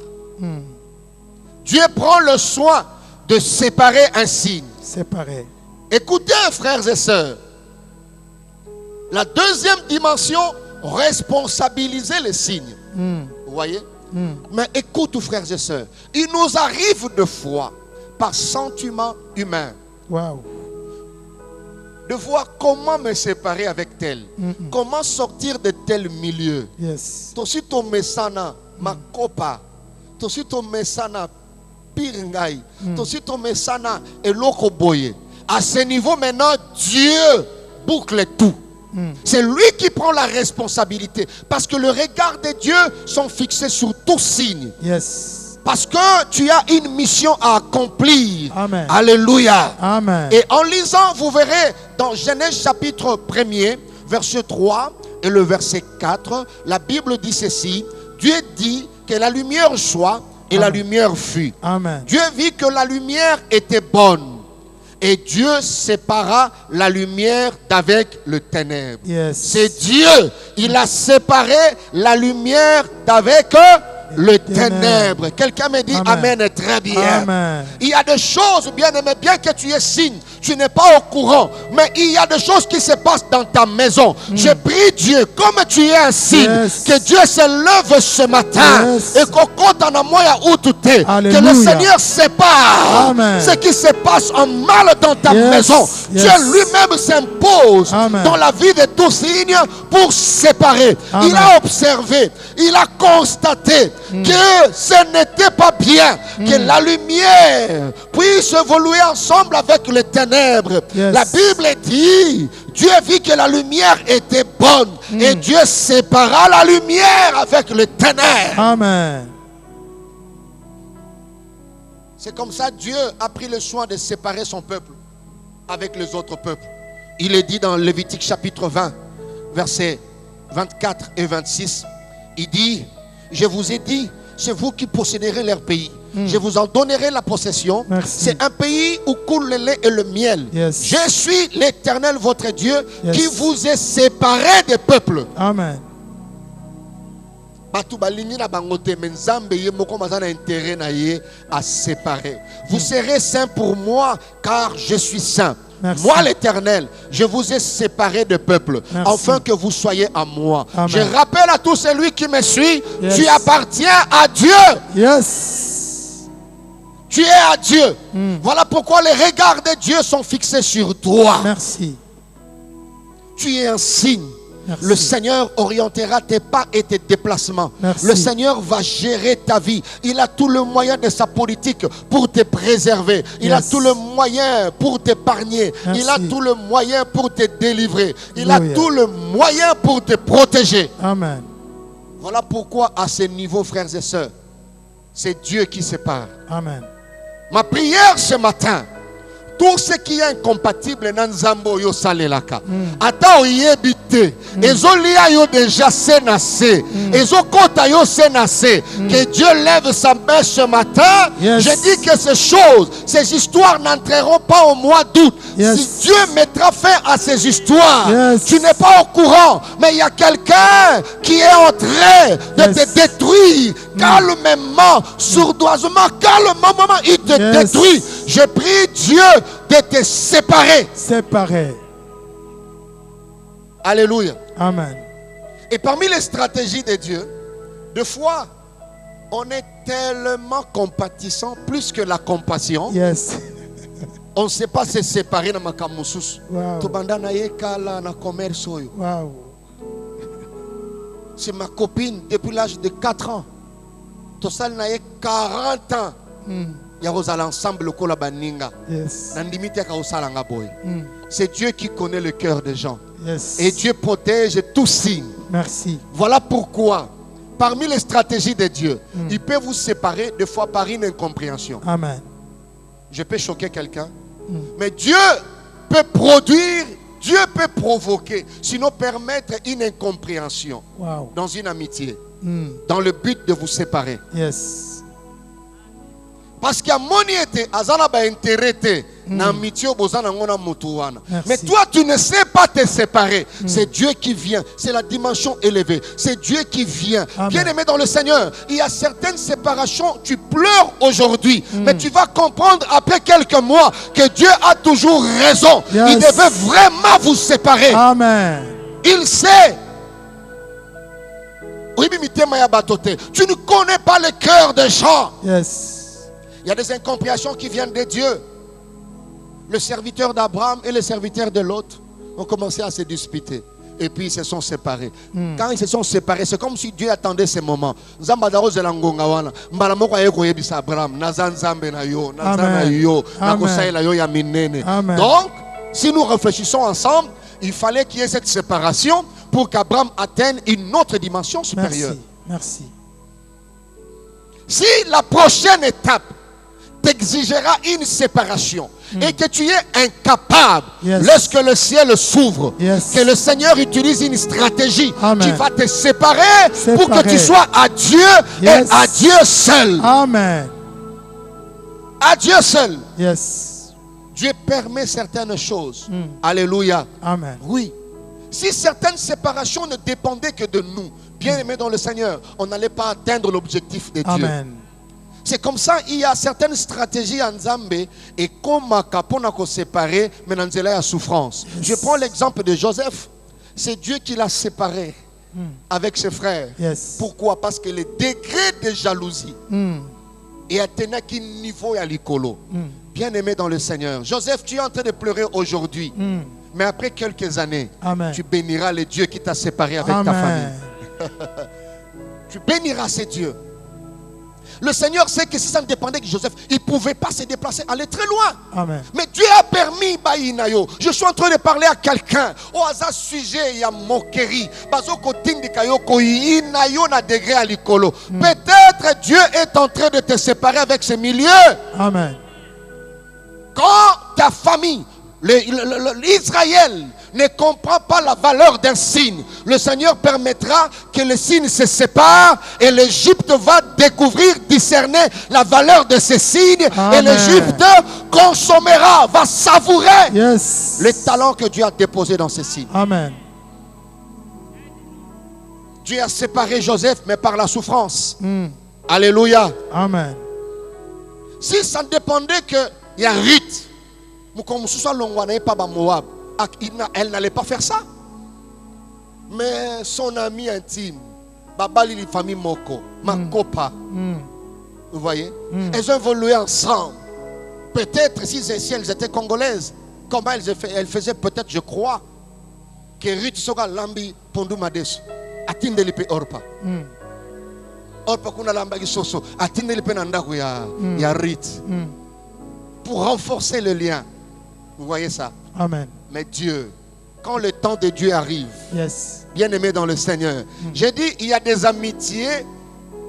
Dieu prend le soin de séparer un signe. Séparé. Écoutez, frères et sœurs, la deuxième dimension, responsabiliser les signes. Vous voyez? Mais écoute, frères et sœurs, il nous arrive de fois, par sentiment humain, Wow. de voir comment me séparer avec tel, comment sortir de tel milieu. Yes. Tosi to mesana makopa, tosi to mesana piringai, tosi to mesana eloko boye. À ce niveau maintenant, Dieu boucle tout. C'est lui qui prend la responsabilité. Parce que le regard de Dieu sont fixés sur tout signe. Yes. Parce que tu as une mission à accomplir. Amen. Alléluia. Amen. Et en lisant, vous verrez dans Genèse chapitre 1er, verset 3 et le verset 4, la Bible dit ceci. Dieu dit que la lumière soit et la lumière fut. Amen. Dieu vit que la lumière était bonne. Et Dieu sépara la lumière d'avec le ténèbre. Yes. C'est Dieu. Il a séparé la lumière d'avec le ténèbre. Quelqu'un me dit Amen. Amen, très bien. Amen. Il y a des choses, bien aimé, bien que tu es signe, tu n'es pas au courant, mais il y a des choses qui se passent dans ta maison. Je prie Dieu, comme tu es un signe, que Dieu se lève ce matin et que le Seigneur sépare ce qui se passe en mal dans ta maison. Dieu lui-même s'impose dans la vie de tout signe pour séparer. Il a observé, il a constaté que ce n'était pas bien que la lumière puisse évoluer ensemble avec les ténèbres. La Bible dit, Dieu vit que la lumière était bonne et Dieu sépara la lumière avec les ténèbres. Amen. C'est comme ça Dieu a pris le soin de séparer son peuple avec les autres peuples. Il est dit dans Lévitique chapitre 20, versets 24 et 26, il dit, je vous ai dit, c'est vous qui posséderez leur pays. Je vous en donnerai la possession. C'est un pays où coule le lait et le miel. Je suis l'Éternel votre Dieu qui vous est séparé des peuples. Amen. À séparer. Vous serez saints pour moi car je suis saint. Merci. Moi l'Éternel, je vous ai séparé de peuple, afin que vous soyez à moi. Amen. Je rappelle à tout celui qui me suit, tu appartiens à Dieu. Yes. Tu es à Dieu. Voilà pourquoi les regards de Dieu sont fixés sur toi. Merci. Tu es un signe. Merci. Le Seigneur orientera tes pas et tes déplacements. Merci. Le Seigneur va gérer ta vie. Il a tout le moyen de sa politique pour te préserver. Il a tout le moyen pour t'épargner. Il a tout le moyen pour te délivrer. Il a tout le moyen pour te protéger. Amen. Voilà pourquoi à ce niveau, frères et sœurs, c'est Dieu qui sépare. Amen. Ma prière ce matin, tout ce qui est incompatible dans Nzambo yo salelaka. Ata oyebite, ezolia yo déjà sénacé, ezokota yo sénacé. Que Dieu lève sa main ce matin. Je dis que ces choses, ces histoires n'entreront pas au mois d'août. Si Dieu mettra fin à ces histoires, tu n'es pas au courant, mais il y a quelqu'un qui est en train de te détruire calmement, sournoisement, calmement, il te détruit. Je prie Dieu de te séparer. Séparer. Alléluia. Amen. Et parmi les stratégies de Dieu, des fois, on est tellement compatissant, plus que la compassion. Yes. On ne sait pas se séparer dans ma kamusus. Wow. Wow. C'est ma copine depuis l'âge de 4 ans. Tosal na 40 ans. Ya rozala ensemble ko la baninga. Yes. Nandimite ka osala nga boy. C'est Dieu qui connaît le cœur des gens. Yes. Et Dieu protège tout signe. Merci. Voilà pourquoi, parmi les stratégies de Dieu, il peut vous séparer des fois par une incompréhension. Amen. Je peux choquer quelqu'un, mais Dieu peut produire, Dieu peut provoquer, sinon permettre une incompréhension dans une amitié, dans le but de vous séparer. Yes. Parce qu'il y a mon été, azana ba intérêt na amitié bozana ngona mutuwana. Mais toi tu ne sais pas te séparer. C'est Dieu qui vient, c'est la dimension élevée. C'est Dieu qui vient. Bien-aimé dans le Seigneur, il y a certaines séparations, tu pleures aujourd'hui, mais tu vas comprendre après quelques mois que Dieu a toujours raison. Il devait vraiment vous séparer. Amen. Il sait. Tu ne connais pas le cœur des gens. Yes. Il y a des incompréhensions qui viennent de Dieu. Le serviteur d'Abraham et le serviteur de l'autre ont commencé à se disputer. Et puis ils se sont séparés. Quand ils se sont séparés, c'est comme si Dieu attendait ce moment. Donc, si nous réfléchissons ensemble, il fallait qu'il y ait cette séparation pour qu'Abraham atteigne une autre dimension supérieure. Merci. Si la prochaine étape t'exigera une séparation et que tu es incapable, lorsque le ciel s'ouvre, que le Seigneur utilise une stratégie qui va te séparer pour que tu sois à Dieu et à Dieu seul. Amen. À Dieu seul. Yes. Dieu permet certaines choses. Alléluia. Amen. Oui. Si certaines séparations ne dépendaient que de nous, bien-aimés dans le Seigneur, on n'allait pas atteindre l'objectif de Dieu. Amen. C'est comme ça, il y a certaines stratégies en Zambé et comme on a séparé, mais dans la souffrance. Je prends l'exemple de Joseph. C'est Dieu qui l'a séparé avec ses frères. Pourquoi? Parce que le degré de jalousie est atteint à quel niveau à l'icolo. Bien-aimé dans le Seigneur, Joseph, tu es en train de pleurer aujourd'hui. Mais après quelques années, tu béniras le Dieu qui t'a séparé avec ta famille. Tu béniras ces dieux. Le Seigneur sait que si ça ne dépendait de Joseph, il ne pouvait pas se déplacer, aller très loin. Amen. Mais Dieu a permis. Je suis en train de parler à quelqu'un. Au hasard sujet, il y a moquerie. Peut-être Dieu est en train de te séparer avec ce milieu. Amen. Quand ta famille, l'Israël ne comprend pas la valeur d'un signe, le Seigneur permettra que le signe se sépare et l'Égypte va découvrir, discerner la valeur de ces signes. Et l'Égypte consommera, va savourer les talents que Dieu a déposés dans ces signes. Amen. Dieu a séparé Joseph, mais par la souffrance. Alléluia. Amen. Si ça ne dépendait qu'il y a un rite, elle n'allait pas faire ça. Mais son ami intime, Babali, famille Moko, Makopa, vous voyez, elles ont évolué ensemble. Peut-être si elles étaient congolaises, comment elles faisaient peut-être, je crois, que Ruth Soga Lambi Pondu Madesu, Atindelipe Orpa. Orpa Kuna Lambagi Soso, Atindelipe Nandaku ya Ruth. Pour renforcer le lien. Vous voyez ça? Amen. Mais Dieu, quand le temps de Dieu arrive, bien aimé dans le Seigneur, j'ai dit, il y a des amitiés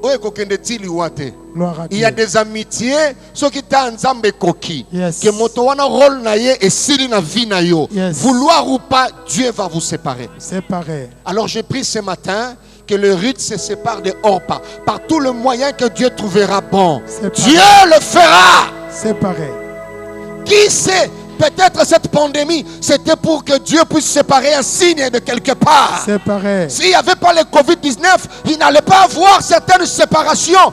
Gloire à Il y a Dieu. des amitiés, ceux qui t'ont ensemble coquille. Yes. Que motowana rôle naie et sili na vie na yo. Yes. Vouloir ou pas, Dieu va vous séparer. Séparé. Alors j'ai pris ce matin que le Ruth se sépare de Orpa par tout le moyen que Dieu trouvera bon. Séparé. Dieu le fera. Séparé. Qui sait? Peut-être cette pandémie, c'était pour que Dieu puisse séparer un signe de quelque part. Séparé. S'il n'y avait pas le Covid-19, il n'allait pas avoir certaines séparations.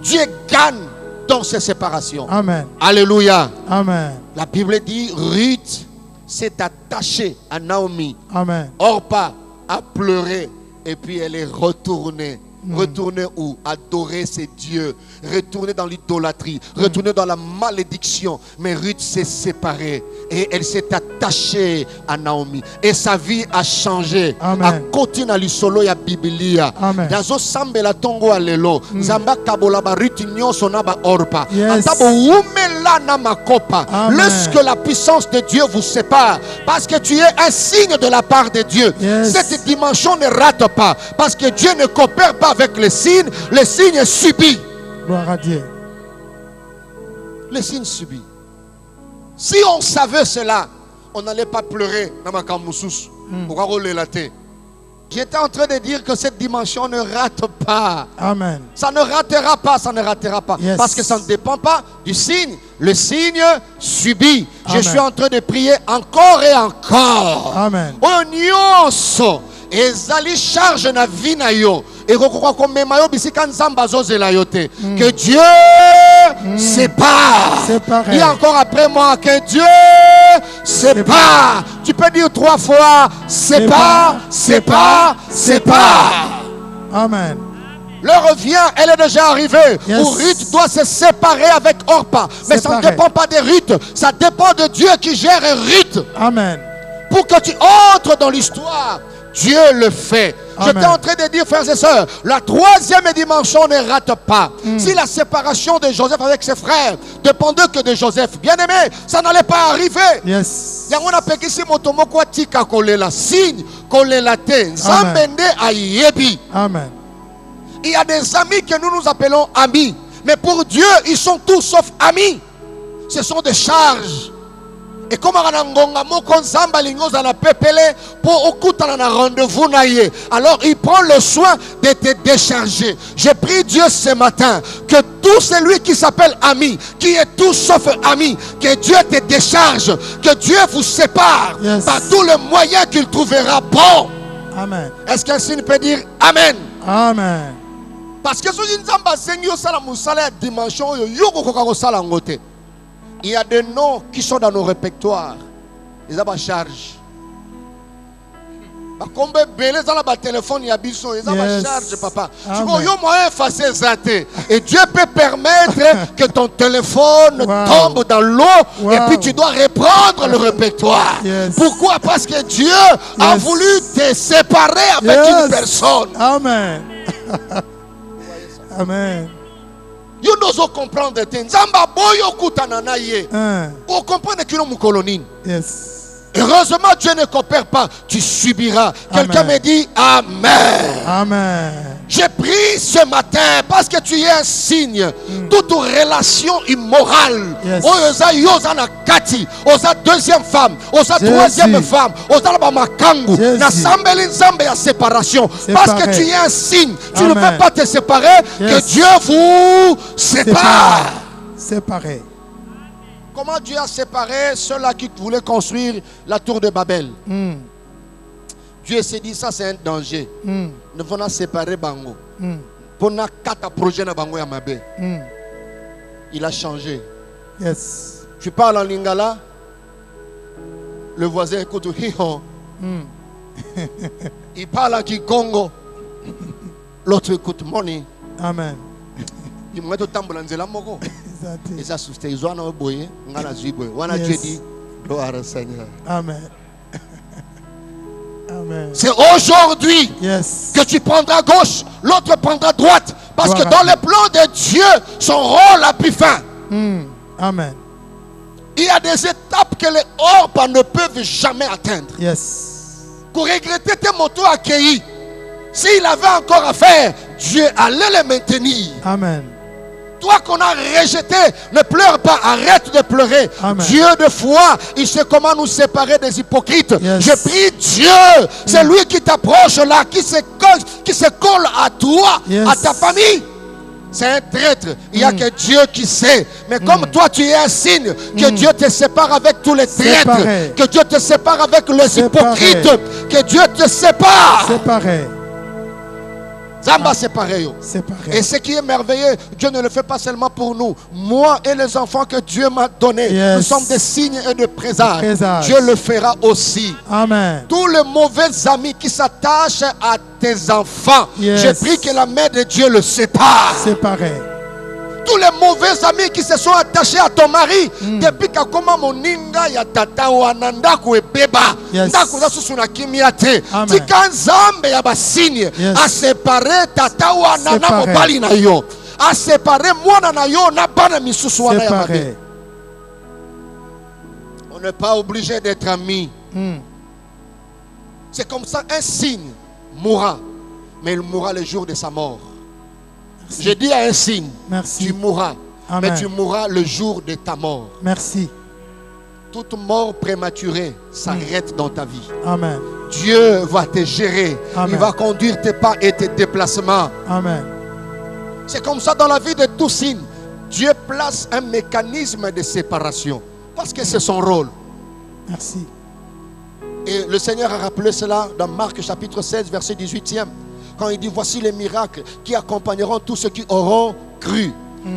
Dieu gagne dans ces séparations. Amen. Alléluia. Amen. La Bible dit, Ruth s'est attachée à Naomi. Amen. Orpa a pleuré et puis elle est retournée. Retourner où? Adorer ses dieux. Retourner dans l'idolâtrie. Retourner dans la malédiction. Mais Ruth s'est séparée. Et elle s'est attachée à Naomi. Et sa vie a changé. Amen. A continue à l'isolo ya Biblia. Amen. Dazo sambela tongo alelo. Zamba kabola ba Ruth nyonso na ba Orpa. Yes. Antabo umela na makopa. Amen. Lorsque la puissance de Dieu vous sépare. Parce que tu es un signe de la part de Dieu. Yes. Cette dimension ne rate pas. Parce que Dieu ne coopère pas avec les signes. Les signes subis. Gloire à Dieu. Les signes subis. Si on savait cela, on n'allait pas pleurer. J'étais en train de dire que cette dimension ne rate pas. Amen. Ça ne ratera pas, ça ne ratera pas. Yes. Parce que ça ne dépend pas du signe. Le signe subit. Amen. Je suis en train de prier encore et encore. Amen. Oh nyonso ezali charge na vie na yo. Et que Dieu sépare. Séparé. Dis encore après moi que Dieu sépare. Tu peux dire 3 fois sépare, sépare, sépare. Amen. L'heure vient, elle est déjà arrivée. Yes. Où Ruth doit se séparer avec Orpa. Mais ça ne Séparer. dépend pas de Ruth. Ça dépend de Dieu qui gère Ruth. Amen. Pour que tu entres dans l'histoire, Dieu le fait. Amen. J'étais en train de dire, frères et sœurs, la 3e dimension ne rate pas. Si la séparation de Joseph avec ses frères dépendait que de Joseph, bien aimé, ça n'allait pas arriver. Yes. Yango na pekisi motomoko tika kolela signe kolela te nzambende ayebi. Amen. Il y a des amis que nous appelons amis, mais pour Dieu ils sont tous sauf amis. Ce sont des charges. Et comme Ranangonga moko nzamba lingoza na pepele pour okutana na rendez-vous na ye. Alors il prend le soin de te décharger. J'ai pris Dieu ce matin que tout celui qui s'appelle ami, qui est tout sauf ami, que Dieu te décharge, que Dieu vous sépare. Yes. Par tous les moyens qu'il trouvera bon. Amen. Est-ce qu'un signe peut dire Amen? Amen. Parce que si nzamba sengi osala musala ya dimension oyo yoko koka kosala ngote. Il y a des noms qui sont dans nos répertoires. Ils ont ma charge. Combien belé dans la téléphone il y a biso, ils ont ma charge papa. Tu vois yo moyen effacer zaté. Et Dieu peut permettre que ton téléphone tombe dans l'eau et puis tu dois reprendre le répertoire. Yes. Pourquoi? Parce que Dieu a voulu te séparer avec une personne. Amen. Amen. Yo n'ose comprendre te nzamba boyo kutana na ye. On comprend que nous colonine. Yes. Heureusement Dieu ne coopère pas, tu subiras. Quelqu'un me dit Amen. Amen. J'ai pris ce matin parce que tu es un signe. Toute relation immorale. Yes. Oza yoza na kati, oza deuxième femme, oza troisième femme, oza la makangu, na sambeli nzambe ya séparation. Parce que tu es un signe, tu ne peux pas te séparer, que Dieu vous sépare. Séparé. Comment Dieu a séparé ceux-là qui voulaient construire la tour de Babel? Dieu s'est dit, ça c'est un danger. Nous allons séparer Bango. Pour na kata projet na Bango ya mabe. Il a changé. Yes. Tu parles en lingala, le voisin écoute hiho. Il parle en kikongo, l'autre écoute money. Amen. Il m'a dit tambola nzela moko. Et ça susté ils ont un boye, ngala zibwe. Wana Dieu dit gloire au Seigneur. Amen. Amen. C'est aujourd'hui que tu prendras gauche, l'autre prendra droite. Parce que dans le plan de Dieu, son rôle a pris fin. Amen. Il y a des étapes que les Orpa ne peuvent jamais atteindre. Yes. Pour regretter tes motos accueillis, s'il avait encore à faire, Dieu allait les maintenir. Amen. Toi qu'on a rejeté, ne pleure pas, arrête de pleurer. Amen. Dieu de foi, il sait comment nous séparer des hypocrites. Yes. Je prie Dieu, c'est lui qui t'approche là, qui se colle à toi, Yes. à ta famille. C'est un traître. Il n'y a que Dieu qui sait. Mais comme toi, tu es un signe que Dieu te sépare avec tous les traîtres, Séparé. que Dieu te sépare avec les Séparé. hypocrites, que Dieu te sépare. Séparé. Zamba séparé. Séparé. Et ce qui est merveilleux, Dieu ne le fait pas seulement pour nous. Moi et les enfants que Dieu m'a donnés, Yes. nous sommes des signes et de présages. Présages. Dieu le fera aussi. Amen. Tous les mauvais amis qui s'attachent à tes enfants, Yes. je prie que la main de Dieu le sépare. Séparé. Tous les mauvais amis qui se sont attachés à ton mari, depuis kakoma moninga ya tata wana ndako ebeba, Yes. ndako za susu na kimia te. Amen. Tika nzambe ya basigne Yes. a séparé tata wana na Séparé. mobali na yo, a séparé mwana na yo na bana misusu wana ya mabe. Séparé. On n'est pas obligé d'être amis. Mm. C'est comme ça, un signe mourra, mais il mourra le jour de sa mort. Je dis à un signe, Merci. tu mourras, Amen. mais tu mourras le jour de ta mort. Merci. Toute mort prématurée s'arrête dans ta vie. Amen. Dieu va te gérer. Amen. Il va conduire tes pas et tes déplacements. Amen. C'est comme ça dans la vie de tout signe. Dieu place un mécanisme de séparation. Parce que c'est son rôle. Merci. Et le Seigneur a rappelé cela dans Marc chapitre 16, verset 18e. Quand il dit, voici les miracles qui accompagneront tous ceux qui auront cru.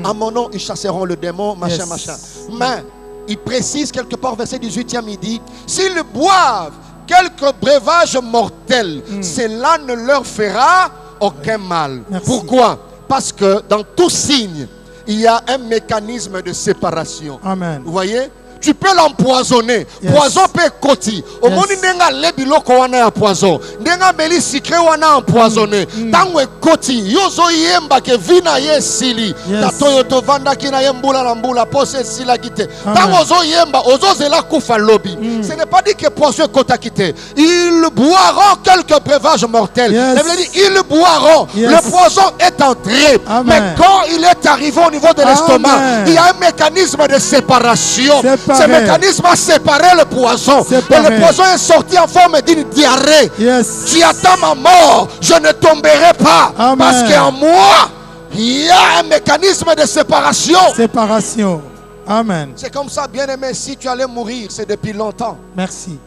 À mon nom, ils chasseront le démon, machin, Yes. machin. Mais, il précise quelque part, verset 18e, il dit, s'ils boivent quelques breuvages mortels, cela ne leur fera aucun mal. Merci. Pourquoi? Parce que dans tout signe, il y a un mécanisme de séparation. Amen. Vous voyez? Tu peux l'empoisonner. Yes. Poison peut côté. Au Yes. monde nenga lebi loko wana poison. Nenga meli secret wana empoisonné. Tangwe côté. Yozo yemba ke vina yesili. Yes. Tatoyo to vanda kina yembula na mbula pose sila kite. Amen. Tango zo yemba ozo zela kufa lobby. Ce n'est pas dit que poison kota kite. Ils boiront quelques breuvages mortels. Yes. Ça veut dire ils boiront. Yes. Le poison est entré. Amen. Mais quand il est arrivé au niveau de l'estomac, Amen. il y a un mécanisme de séparation. Séparé. Ce mécanisme a séparé le poison. Séparé. Et le poison est sorti en forme d'une diarrhée. Yes. Tu attends ma mort, je ne tomberai pas. Amen. Parce qu'en moi, il y a un mécanisme de séparation. Séparation. Amen. C'est comme ça, bien aimé, si tu allais mourir, c'est depuis longtemps. Merci.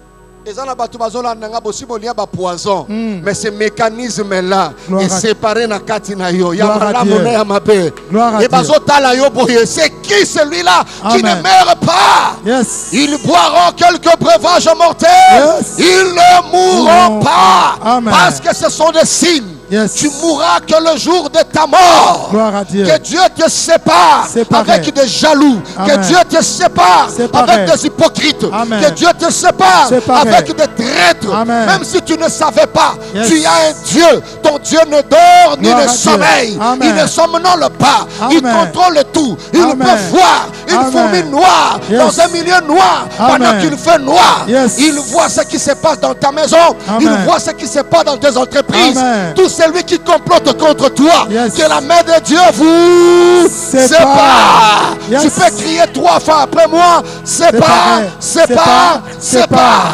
Poison. Mais ce mécanisme-là Gloire est à- séparé na kati na yo. Gloire à Ya Dieu. malamu na ya mabe. Gloire à Et Dieu. bazotala yo boye. C'est qui celui-là qui ne Amen. meurt pas? Yes. Ils boiront quelques breuvages mortels. Yes. Ils ne mourront Non. pas. Amen. Parce que ce sont des signes. Yes. Tu mourras que le jour de ta mort. Gloire à Dieu. Que Dieu te sépare Séparé. avec des jaloux. Amen. Que Dieu te sépare Séparé. avec des hypocrites. Amen. Que Dieu te sépare Séparé. avec des traîtres. Amen. Même si tu ne savais pas, Yes. tu as un Dieu. Ton Dieu ne dort ni Gloire ne à Dieu. sommeille. Amen. Il ne somnole pas. Il Amen. contrôle tout. Il Amen. peut voir une Amen. fourmi noire Yes. dans un milieu noir pendant Amen. qu'il fait noir. Yes. Il voit ce qui se passe dans ta maison. Amen. Il voit ce qui se passe dans tes entreprises. Amen. Tout celui qui complote contre toi, Yes. que la main de Dieu vous Sépare. sépare. Yes. Tu peux crier 3 fois après moi. Sépare, sépare, sépare.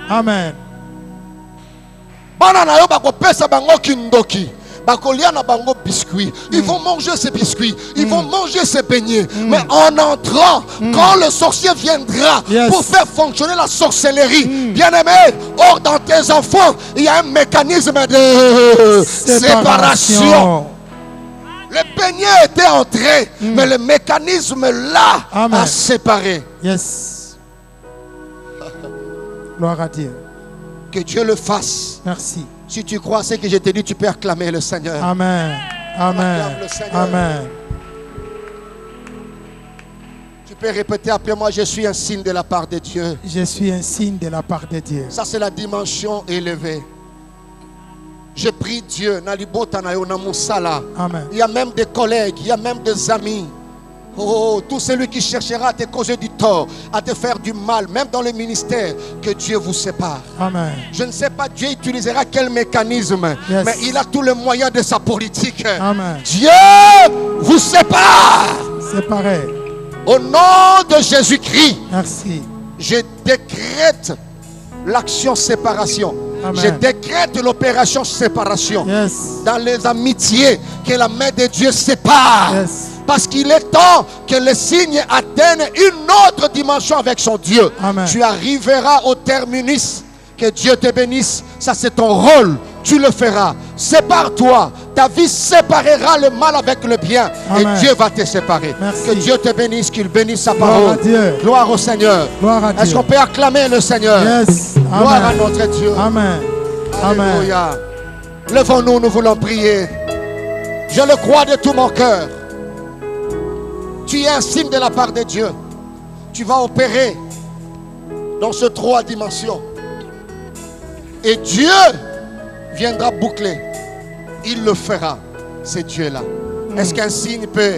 Amen. Bana na yo bakopesa bango kindoki. Bakolia na bango biscuits. Ils vont manger ces biscuits. Ils vont manger ces beignets. Mais en entrant, quand le sorcier viendra Yes. pour faire fonctionner la sorcellerie, bien aimé, or dans tes enfants, il y a un mécanisme de séparation. Le beignet était entré, mais le mécanisme là Amen. a séparé. Yes. Gloire à Dieu. Que Dieu le fasse. Merci. Si tu crois ce que je t'ai dit, tu peux acclamer le Seigneur. Amen. Amen. Acclame le Seigneur. Amen. Tu peux répéter après moi, je suis un signe de la part de Dieu. Je suis un signe de la part de Dieu. Ça, c'est la dimension élevée. Je prie Dieu. Nalibota na yo na musala. Amen. Il y a même des collègues, il y a même des amis. Oh, tout celui qui cherchera à te causer du tort, à te faire du mal, même dans le ministère, que Dieu vous sépare. Amen. Je ne sais pas, Dieu utilisera quel mécanisme, Yes. mais il a tous les moyens de sa politique. Amen. Dieu vous sépare. C'est pareil. Au nom de Jésus-Christ, Merci. je décrète l'action séparation. Amen. Je décrète l'opération séparation. Yes. Dans les amitiés, que la main de Dieu sépare. Yes. Parce qu'il est temps que les signes atteignent une autre dimension avec son Dieu. Amen. Tu arriveras au terminus. Que Dieu te bénisse. Ça, c'est ton rôle. Tu le feras. Sépare-toi. Ta vie séparera le mal avec le bien. Amen. Et Dieu va te séparer. Merci. Que Dieu te bénisse, qu'il bénisse sa Gloire parole. à Dieu. Gloire au Seigneur. Gloire à Est-ce Dieu. qu'on peut acclamer le Seigneur? Yes. Gloire à Amen. notre Dieu. Amen. Amen. Alléluia. Levons-nous, nous voulons prier. Je le crois de tout mon cœur. Tu es un signe de la part de Dieu. Tu vas opérer dans ces 3 dimensions. Et Dieu viendra boucler. Il le fera. C'est Dieu là. Est-ce qu'un signe peut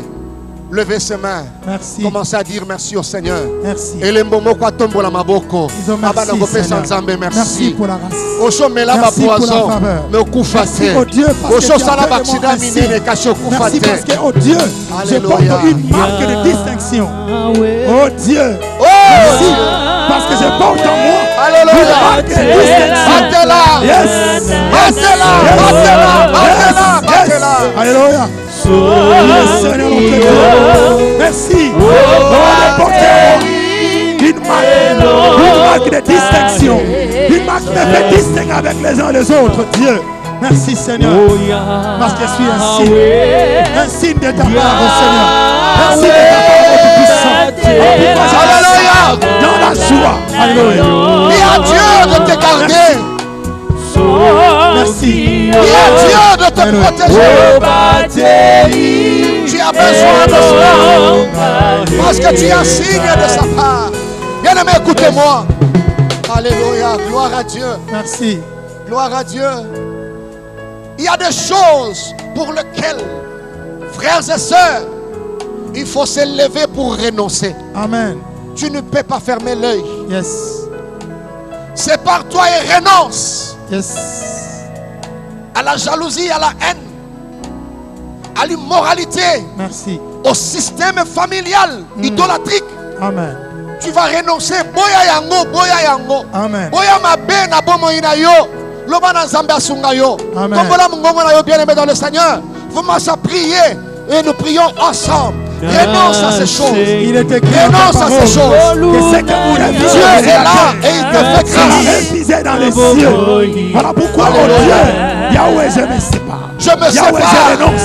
lever ses mains? Merci. Commencer à dire merci au Seigneur. Merci. Et les moments quoi tombe la maboko. Disons merci, Seigneur. Merci Merci. pour la race. Oso mela ba Merci pour la poison. faveur. Mais au coup Merci faté. au Dieu parce que Oso tu as sala fait ba de moi accident un miné signe. ne caché au coup Merci faté. parce que, oh Dieu, je porte Alléluia. une marque de distinction. Oh Dieu, Oh! merci parce que je porte en moi une Alléluia. marque de distinction. Battez-la. Yes. Battez-la. Yes. Battez-la. Battez-la. Yes. Battez-la. Alléluia. Yes, Seigneur notre Dieu. Merci. De porter en moi une marque de distinction. Une marque qui me fait distinguer avec les uns et les autres. Dieu. Merci Seigneur. Parce que je suis un signe de ta part, oh Seigneur. Un signe de ta part, oh Tout-Puissant. Alléluia. Dans la joie. Alléluia. Dis à Dieu de te garder. Merci. Dis à Dieu de te protéger. Tu as besoin de cela. Parce que tu es un signe de sa part. Bien-aimé, écoutez-moi. Alléluia. Gloire à Dieu. Merci. Gloire à Dieu. Il y a des choses pour lesquelles, frères et sœurs, il faut se lever pour renoncer. Amen. Tu ne peux pas fermer l'œil. Yes. Sépare-toi et renonce Yes. à la jalousie, à la haine, à l'immoralité, Merci. au système familial idolâtrique. Amen. Tu vas renoncer. Boya yango, boya yango. Amen. Boya mabe na bomo ina yo. Loba na nzambe asunga yo. Amen. Kombola mungongo na yo, bien-aimé dans le Seigneur. Commence à prier et nous prions ensemble. Renonce à ces choses. Il est écrit dans Renonce ta à ces parole choses. que c'est que vous avez vu Dieu est là et il te fait sera grâce. révisé dans les cieux. Voilà pourquoi, oh Dieu, Yahweh, je me sépare. Je me Yahweh, sépare. je renonce.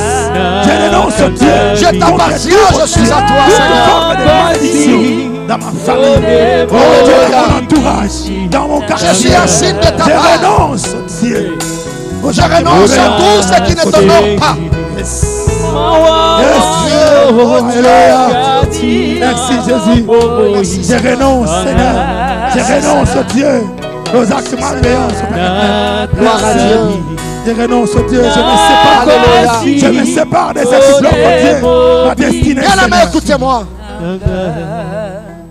Je renonce, Dieu. Je t'appartiens, je suis à toi, Toute Seigneur. forme de malédiction dans ma famille, oh Dieu, dans mon entourage, dans mon quartier. Je suis un signe de ta Je part. renonce, Dieu. Je renonce à tout ce qui ne t'honore pas. Yes. Yes, Dieu. Oh, Alléluia. Merci, Jésus. Je renonce, Seigneur. Je renonce, Dieu, aux actes malveillants. Gloire à Dieu. Je renonce, Dieu. Je me sépare. Alléluia. Je me sépare de ce qui bloque, Dieu, ma destinée. Bien-aimé, Seigneur. écoutez-moi.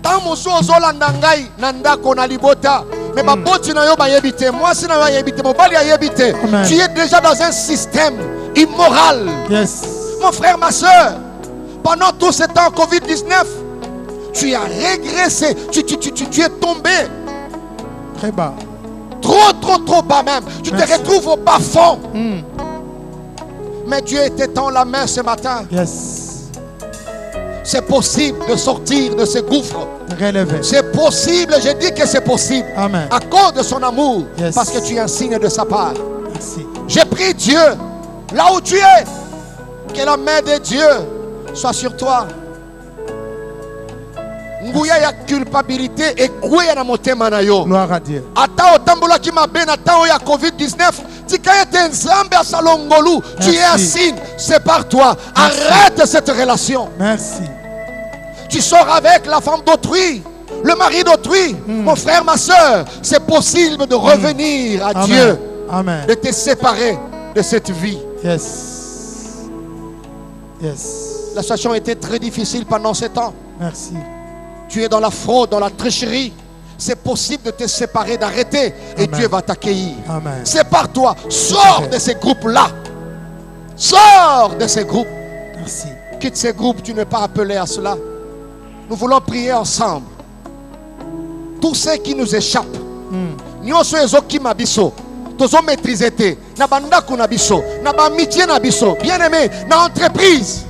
Tant mosu ozolanda ngai na ndako na libota, mais baboti na yo bayebi te, mwasi na yo ayebi te, mobali ayebi te. Amen. Tu es déjà dans un système immoral. Yes. Mon frère, ma soeur, pendant tout ce temps Covid-19, tu as régressé, tu es tombé Très bas. trop bas même. Tu Merci. te retrouves au bas fond. Mais Dieu t'étend la main ce matin. Yes. C'est possible de sortir de ce gouffre. Relevé. C'est possible, je dis que c'est possible. Amen. À cause de son amour, Yes. parce que tu es un signe de sa part. Merci. J'ai pris Dieu, là où tu es, que la main de Dieu soit sur toi. Nguya ya culpabilité et kouya na motema na yo. Gloire à Dieu. Ata otambola ki mabe na temps ya Covid-19, tika ete nzambe asalongolu. Tu es un Merci. signe, sépare-toi. Arrête cette relation. Merci. Tu sors avec la femme d'autrui, le mari d'autrui. Mon frère, ma soeur, c'est possible de revenir à Amen. Dieu, Amen. de te séparer de cette vie. Yes. Yes. La situation était très difficile pendant ce temps. Merci. tu es dans la fraude, dans la tricherie, c'est possible de te séparer, d'arrêter. Et Amen. Dieu va t'accueillir. Amen. Sépare-toi. Sors de ces groupes-là. Sors de ces groupes. Merci. Quitte ces groupes, tu n'es pas appelé à cela. Nous voulons prier ensemble. Tous ceux qui nous échappent. Nyonso ezoki mabiso. Tozo maîtriser te. Na bandaku na biso. Na ba amitié na biso. Bien aimé. Na entreprise.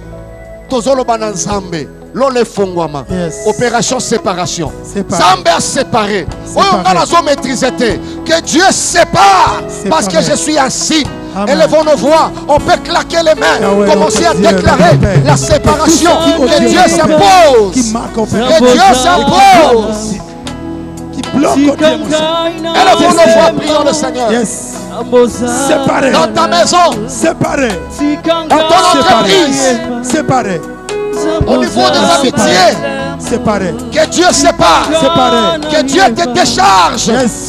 Tozo lo bananzambe. Lole fongwama. Yes. Opération séparation. Séparé. Zambe a séparé. Séparé. Oyo nga nazo maîtriser te. Que Dieu sépare. Séparé. Parce que je suis un signe. Amen. Élevons nos voix. On peut claquer les mains. Yahweh, Commencer à notre Dieu, déclarer notre Père. la séparation. Que Que Dieu qui s'impose. marque au Que Père. Dieu s'impose. Qui bloque au Dieu. Élevons nos voix. Prions le Seigneur. Yes. Séparé. Dans ta maison. Séparé. Dans ton entreprise. Séparé. Au niveau des amitiés. Séparé. Que Dieu sépare. Séparé. Que Dieu te décharge. Yes.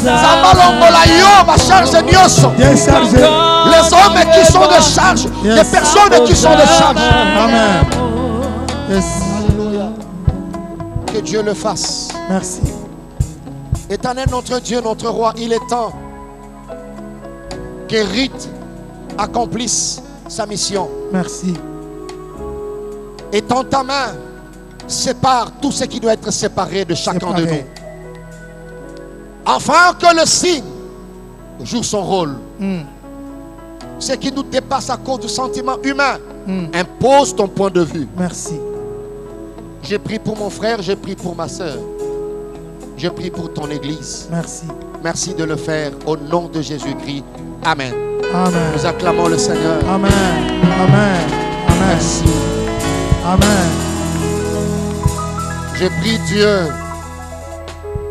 Zamalongola yo, ma charge nyonso. Déchargé. Les hommes qui sont de charge. Yes. Les personnes qui sont de charge. Amen. Yes. Que Dieu le fasse. Merci. Éternel notre Dieu, notre roi, il est temps que Ruth accomplisse sa mission. Merci. Étends ta main, sépare tout ce qui doit être séparé de chacun de nous. Séparé. Afin que le signe joue son rôle. Ce qui nous dépasse à cause du sentiment humain, impose ton point de vue. Merci. J'ai prié pour mon frère, j'ai prié pour ma soeur. Je prie pour ton église. Merci. Merci de le faire au nom de Jésus-Christ. Amen. Amen. Nous acclamons le Seigneur. Amen. Amen. Amen. Merci. Amen. Je prie Dieu.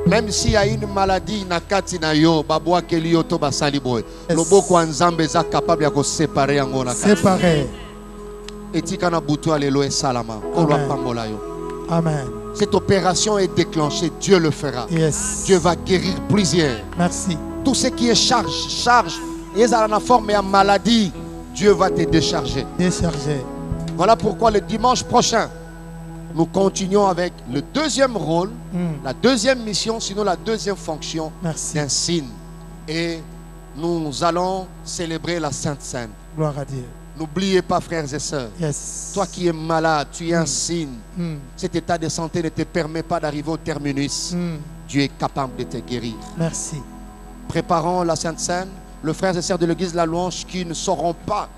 Même s'il y a une maladie, nakati na yo, babwa kelio to basali boy. Loboko nzambe za capable de séparer en ngona. Séparé. Etika na butu alelo e salama. Kolwa pambola yo. Amen. Cette opération est déclenchée, Dieu le fera. Yes. Dieu va guérir plusieurs. Merci. Tout ce qui est charge, et ça en forme et en maladie, Dieu va te décharger. Déchargé. Voilà pourquoi le dimanche prochain, nous continuons avec le deuxième rôle, la deuxième mission, sinon la deuxième fonction Merci. d'un signe. Et nous allons célébrer la Sainte Seine. Gloire à Dieu. N'oubliez pas, frères et sœurs, Yes. toi qui es malade, tu es un signe. Cet état de santé ne te permet pas d'arriver au terminus. Dieu est capable de te guérir. Merci. Préparons la Sainte Seine. Les frères et sœurs de l'église de la Louange qui ne sauront pas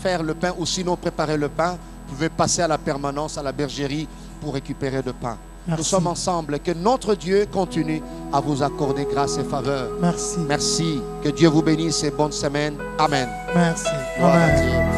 faire le pain ou sinon préparer le pain, vous pouvez passer à la permanence, à la bergerie pour récupérer le pain. Merci. Nous sommes ensemble. Que notre Dieu continue à vous accorder grâce et faveur. Merci. Merci. Que Dieu vous bénisse et bonne semaine. Amen. Merci. Gloire à Amen. Dieu.